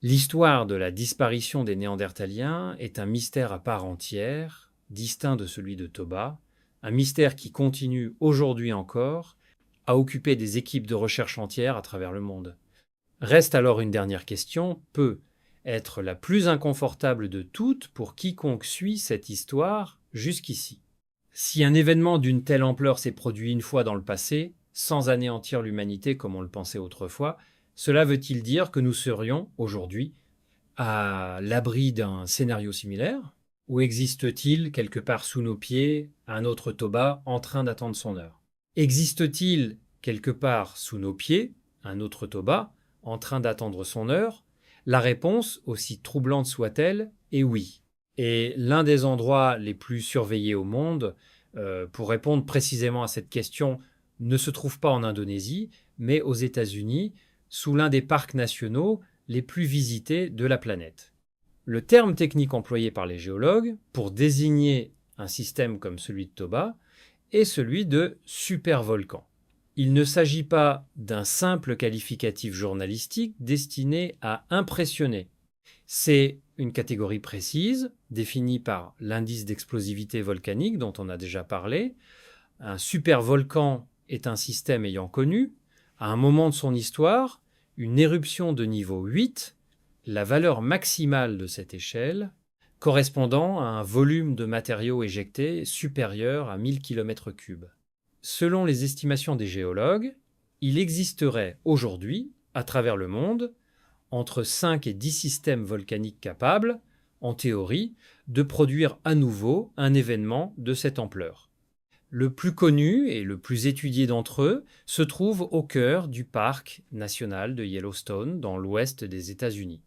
L'histoire de la disparition des Néandertaliens est un mystère à part entière, distinct de celui de Toba, un mystère qui continue aujourd'hui encore à occuper des équipes de recherche entières à travers le monde. Reste alors une dernière question, peut être la plus inconfortable de toutes pour quiconque suit cette histoire jusqu'ici. Si un événement d'une telle ampleur s'est produit une fois dans le passé, sans anéantir l'humanité comme on le pensait autrefois, cela veut-il dire que nous serions, aujourd'hui, à l'abri d'un scénario similaire? Ou existe-t-il, quelque part sous nos pieds, un autre Toba en train d'attendre son heure? Existe-t-il, quelque part sous nos pieds, un autre Toba en train d'attendre son heure? La réponse, aussi troublante soit-elle, est oui. Et l'un des endroits les plus surveillés au monde, pour répondre précisément à cette question, ne se trouve pas en Indonésie, mais aux États-Unis, sous l'un des parcs nationaux les plus visités de la planète. Le terme technique employé par les géologues pour désigner un système comme celui de Toba est celui de supervolcan. Il ne s'agit pas d'un simple qualificatif journalistique destiné à impressionner. C'est une catégorie précise, définie par l'indice d'explosivité volcanique dont on a déjà parlé. Un supervolcan est un système ayant connu, à un moment de son histoire, une éruption de niveau 8, la valeur maximale de cette échelle, correspondant à un volume de matériaux éjectés supérieur à 1000 km3. Selon les estimations des géologues, il existerait aujourd'hui, à travers le monde, entre 5 et 10 systèmes volcaniques capables, en théorie, de produire à nouveau un événement de cette ampleur. Le plus connu et le plus étudié d'entre eux se trouve au cœur du parc national de Yellowstone, dans l'ouest des États-Unis.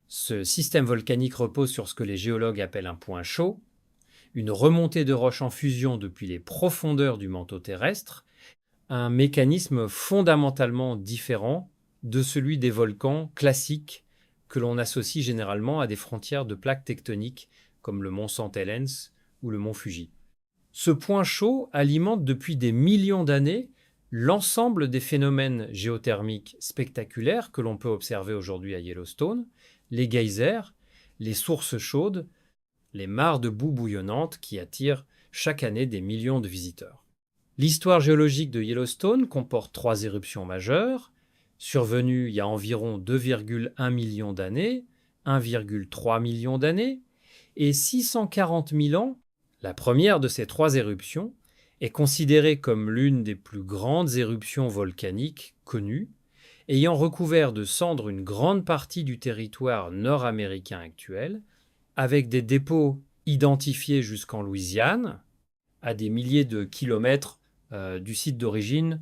Ce système volcanique repose sur ce que les géologues appellent un point chaud, une remontée de roches en fusion depuis les profondeurs du manteau terrestre, un mécanisme fondamentalement différent de celui des volcans classiques que l'on associe généralement à des frontières de plaques tectoniques comme le mont St. Helens ou le mont Fuji. Ce point chaud alimente depuis des millions d'années l'ensemble des phénomènes géothermiques spectaculaires que l'on peut observer aujourd'hui à Yellowstone, les geysers, les sources chaudes, les mares de boue bouillonnante qui attirent chaque année des millions de visiteurs. L'histoire géologique de Yellowstone comporte 3 éruptions majeures, survenues il y a environ 2,1 millions d'années, 1,3 million d'années, et 640 000 ans. La première de ces 3 éruptions est considérée comme l'une des plus grandes éruptions volcaniques connues, ayant recouvert de cendres une grande partie du territoire nord-américain actuel, avec des dépôts identifiés jusqu'en Louisiane, à des milliers de kilomètres du site d'origine.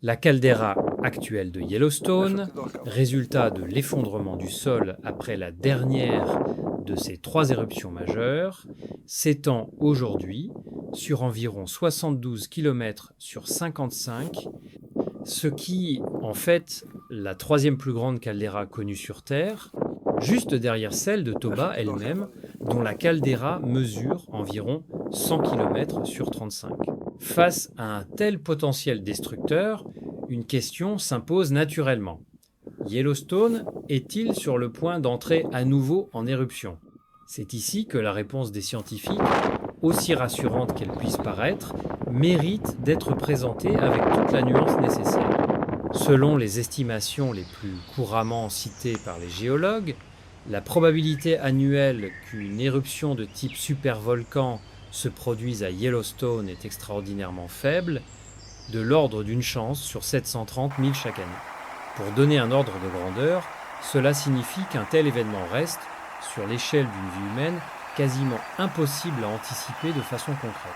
La caldeira actuelle de Yellowstone, résultat de l'effondrement du sol après la dernière de ces 3 éruptions majeures, s'étend aujourd'hui sur environ 72 km sur 55, ce qui, en fait, la 3e plus grande caldeira connue sur Terre, juste derrière celle de Toba elle-même, dont la caldeira mesure environ 100 km sur 35. Face à un tel potentiel destructeur, une question s'impose naturellement. Yellowstone est-il sur le point d'entrer à nouveau en éruption? C'est ici que la réponse des scientifiques, aussi rassurante qu'elle puisse paraître, mérite d'être présentée avec toute la nuance nécessaire. Selon les estimations les plus couramment citées par les géologues, la probabilité annuelle qu'une éruption de type supervolcan se produise à Yellowstone est extraordinairement faible, de l'ordre d'une chance sur 730 000 chaque année. Pour donner un ordre de grandeur, cela signifie qu'un tel événement reste, sur l'échelle d'une vie humaine, quasiment impossible à anticiper de façon concrète.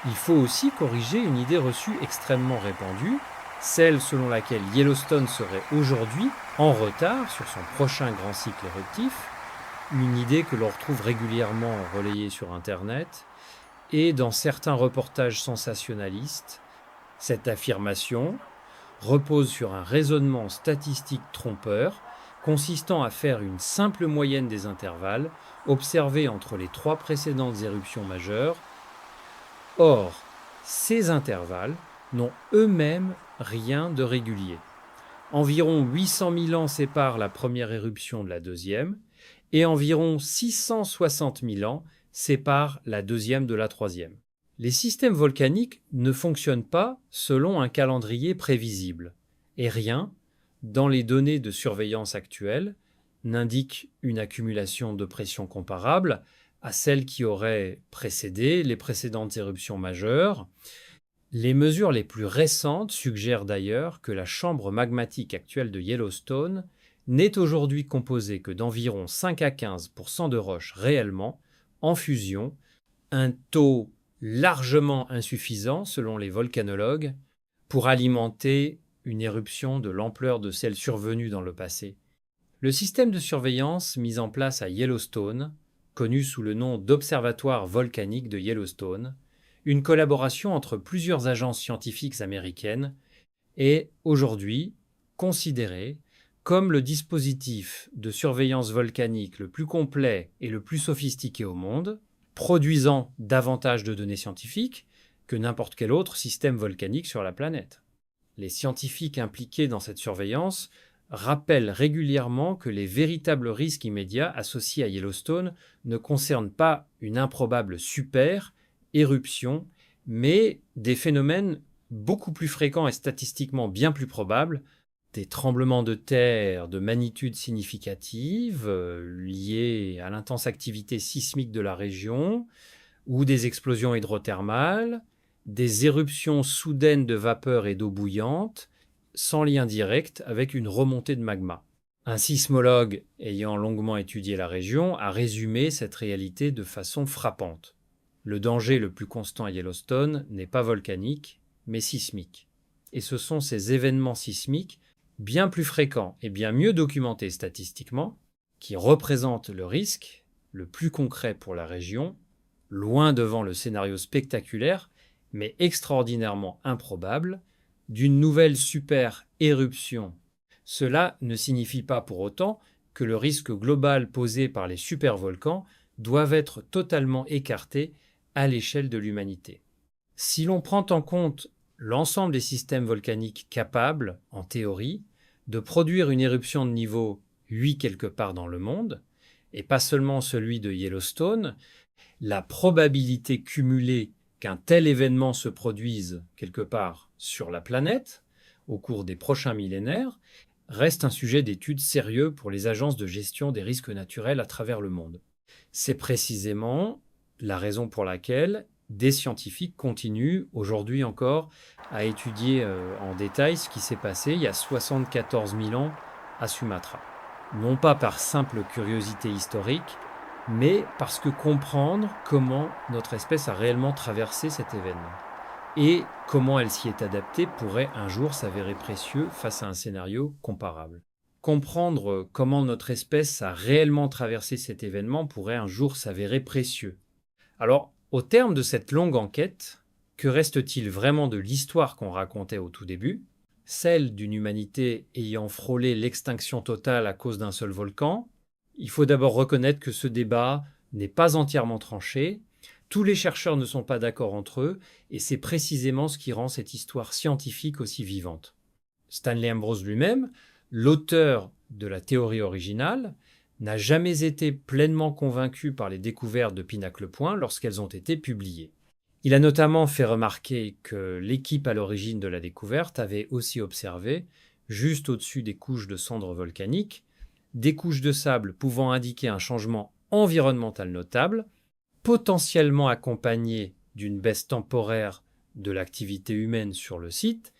Il faut aussi corriger une idée reçue extrêmement répandue, celle selon laquelle Yellowstone serait aujourd'hui en retard sur son prochain grand cycle éruptif, une idée que l'on retrouve régulièrement relayée sur Internet et dans certains reportages sensationnalistes. Cette affirmation repose sur un raisonnement statistique trompeur consistant à faire une simple moyenne des intervalles observés entre les 3 précédentes éruptions majeures. Or, ces intervalles n'ont eux-mêmes rien de régulier. Environ 800 000 ans séparent la première éruption de la deuxième, et environ 660 000 ans séparent la deuxième de la troisième. Les systèmes volcaniques ne fonctionnent pas selon un calendrier prévisible, et rien, dans les données de surveillance actuelles, n'indique une accumulation de pression comparable à celle qui aurait précédé les précédentes éruptions majeures. Les mesures les plus récentes suggèrent d'ailleurs que la chambre magmatique actuelle de Yellowstone n'est aujourd'hui composée que d'environ 5 à 15% de roches réellement en fusion, un taux largement insuffisant selon les volcanologues pour alimenter une éruption de l'ampleur de celle survenue dans le passé. Le système de surveillance mis en place à Yellowstone, connu sous le nom d'Observatoire volcanique de Yellowstone, une collaboration entre plusieurs agences scientifiques américaines, est aujourd'hui considéré comme le dispositif de surveillance volcanique le plus complet et le plus sophistiqué au monde, produisant davantage de données scientifiques que n'importe quel autre système volcanique sur la planète. Les scientifiques impliqués dans cette surveillance rappellent régulièrement que les véritables risques immédiats associés à Yellowstone ne concernent pas une improbable éruption, mais des phénomènes beaucoup plus fréquents et statistiquement bien plus probables, des tremblements de terre de magnitude significative liés à l'intense activité sismique de la région, ou des explosions hydrothermales, des éruptions soudaines de vapeur et d'eau bouillante, sans lien direct avec une remontée de magma. Un sismologue ayant longuement étudié la région a résumé cette réalité de façon frappante. Le danger le plus constant à Yellowstone n'est pas volcanique, mais sismique. Et ce sont ces événements sismiques, bien plus fréquents et bien mieux documentés statistiquement, qui représentent le risque le plus concret pour la région, loin devant le scénario spectaculaire, mais extraordinairement improbable, d'une nouvelle super-éruption. Cela ne signifie pas pour autant que le risque global posé par les supervolcans doit être totalement écarté à l'échelle de l'humanité. Si l'on prend en compte l'ensemble des systèmes volcaniques capables, en théorie, de produire une éruption de niveau 8 quelque part dans le monde, et pas seulement celui de Yellowstone, la probabilité cumulée qu'un tel événement se produise quelque part sur la planète, au cours des prochains millénaires, reste un sujet d'étude sérieux pour les agences de gestion des risques naturels à travers le monde. C'est précisément la raison pour laquelle des scientifiques continuent aujourd'hui encore à étudier en détail ce qui s'est passé il y a 74 000 ans à Sumatra. Non pas par simple curiosité historique, mais parce que comprendre comment notre espèce a réellement traversé cet événement et comment elle s'y est adaptée pourrait un jour s'avérer précieux face à un scénario comparable. Comprendre comment notre espèce a réellement traversé cet événement pourrait un jour s'avérer précieux. Alors, au terme de cette longue enquête, que reste-t-il vraiment de l'histoire qu'on racontait au tout début, celle d'une humanité ayant frôlé l'extinction totale à cause d'un seul volcan? Il faut d'abord reconnaître que ce débat n'est pas entièrement tranché, tous les chercheurs ne sont pas d'accord entre eux, et c'est précisément ce qui rend cette histoire scientifique aussi vivante. Stanley Ambrose lui-même, l'auteur de la théorie originale, n'a jamais été pleinement convaincu par les découvertes de Pinacle Point lorsqu'elles ont été publiées. Il a notamment fait remarquer que l'équipe à l'origine de la découverte avait aussi observé, juste au-dessus des couches de cendres volcaniques, des couches de sable pouvant indiquer un changement environnemental notable, potentiellement accompagné d'une baisse temporaire de l'activité humaine sur le site,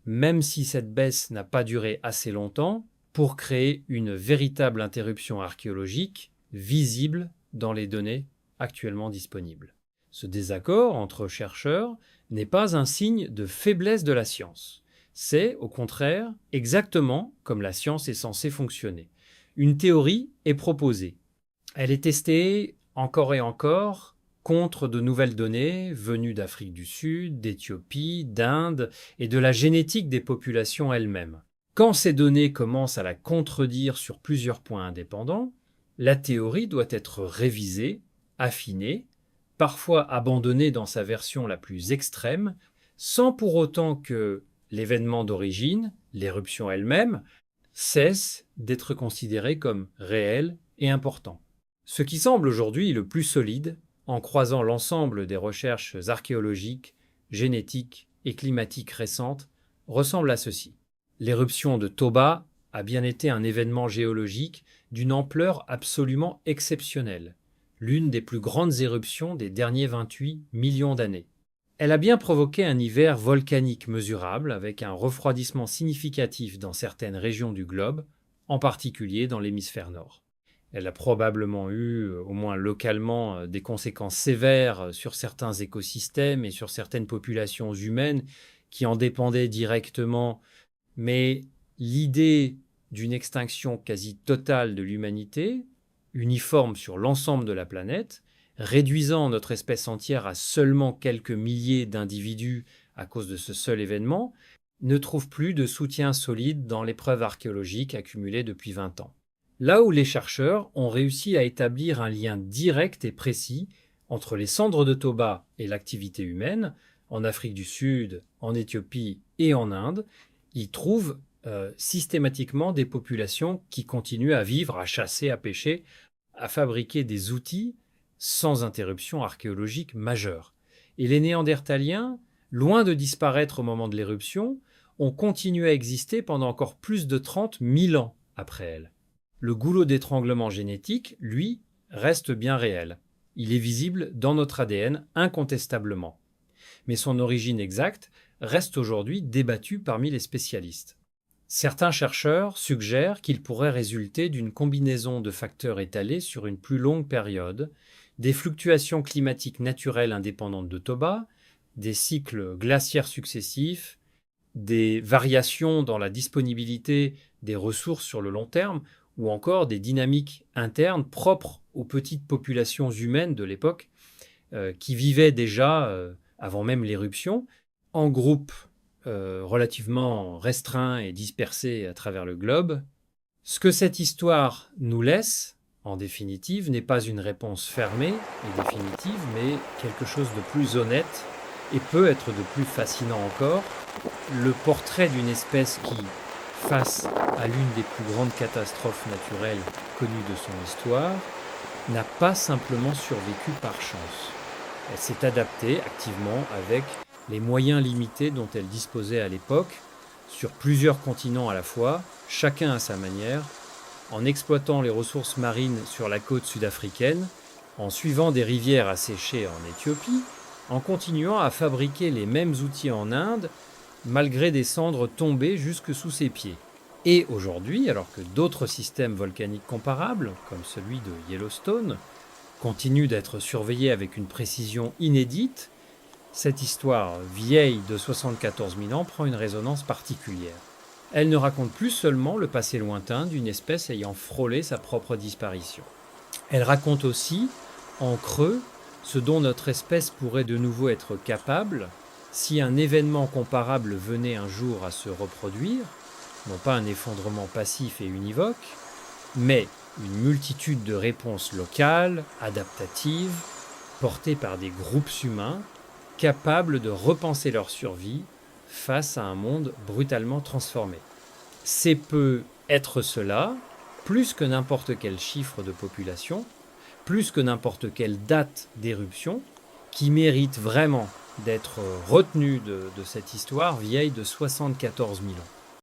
même si cette baisse n'a pas duré assez longtemps pour créer une véritable interruption archéologique visible dans les données actuellement disponibles. Ce désaccord entre chercheurs n'est pas un signe de faiblesse de la science. C'est, au contraire, exactement comme la science est censée fonctionner. Une théorie est proposée. Elle est testée encore et encore contre de nouvelles données venues d'Afrique du Sud, d'Éthiopie, d'Inde et de la génétique des populations elles-mêmes. Quand ces données commencent à la contredire sur plusieurs points indépendants, la théorie doit être révisée, affinée, parfois abandonnée dans sa version la plus extrême, sans pour autant que l'événement d'origine, l'éruption elle-même, cesse d'être considéré comme réel et important. Ce qui semble aujourd'hui le plus solide, en croisant l'ensemble des recherches archéologiques, génétiques et climatiques récentes, ressemble à ceci. L'éruption de Toba a bien été un événement géologique d'une ampleur absolument exceptionnelle, l'une des plus grandes éruptions des derniers 28 millions d'années. Elle a bien provoqué un hiver volcanique mesurable avec un refroidissement significatif dans certaines régions du globe, en particulier dans l'hémisphère nord. Elle a probablement eu, au moins localement, des conséquences sévères sur certains écosystèmes et sur certaines populations humaines qui en dépendaient directement, mais l'idée d'une extinction quasi totale de l'humanité, uniforme sur l'ensemble de la planète, réduisant notre espèce entière à seulement quelques milliers d'individus à cause de ce seul événement, ne trouve plus de soutien solide dans les preuves archéologiques accumulées depuis 20 ans. Là où les chercheurs ont réussi à établir un lien direct et précis entre les cendres de Toba et l'activité humaine, en Afrique du Sud, en Éthiopie et en Inde, ils trouvent systématiquement des populations qui continuent à vivre, à chasser, à pêcher, à fabriquer des outils sans interruption archéologique majeure. Et les Néandertaliens, loin de disparaître au moment de l'éruption, ont continué à exister pendant encore plus de 30 000 ans après elle. Le goulot d'étranglement génétique, lui, reste bien réel. Il est visible dans notre ADN incontestablement. Mais son origine exacte reste aujourd'hui débattue parmi les spécialistes. Certains chercheurs suggèrent qu'il pourrait résulter d'une combinaison de facteurs étalés sur une plus longue période, des fluctuations climatiques naturelles indépendantes de Toba, des cycles glaciaires successifs, des variations dans la disponibilité des ressources sur le long terme, ou encore des dynamiques internes propres aux petites populations humaines de l'époque qui vivaient déjà, avant même l'éruption, en groupe relativement restreint et dispersé à travers le globe. Ce que cette histoire nous laisse, en définitive, n'est pas une réponse fermée et définitive, mais quelque chose de plus honnête et peut être de plus fascinant encore, le portrait d'une espèce qui, face à l'une des plus grandes catastrophes naturelles connues de son histoire, n'a pas simplement survécu par chance. Elle s'est adaptée activement avec les moyens limités dont elle disposait à l'époque, sur plusieurs continents à la fois, chacun à sa manière, en exploitant les ressources marines sur la côte sud-africaine, en suivant des rivières asséchées en Éthiopie, en continuant à fabriquer les mêmes outils en Inde, malgré des cendres tombées jusque sous ses pieds. Et aujourd'hui, alors que d'autres systèmes volcaniques comparables, comme celui de Yellowstone, continuent d'être surveillés avec une précision inédite, cette histoire vieille de 74 000 ans prend une résonance particulière. Elle ne raconte plus seulement le passé lointain d'une espèce ayant frôlé sa propre disparition. Elle raconte aussi, en creux, ce dont notre espèce pourrait de nouveau être capable si un événement comparable venait un jour à se reproduire, non pas un effondrement passif et univoque, mais une multitude de réponses locales, adaptatives, portées par des groupes humains, capables de repenser leur survie face à un monde brutalement transformé. C'est peu être cela, plus que n'importe quel chiffre de population, plus que n'importe quelle date d'éruption, qui mérite vraiment d'être retenu de cette histoire vieille de 74 000 ans.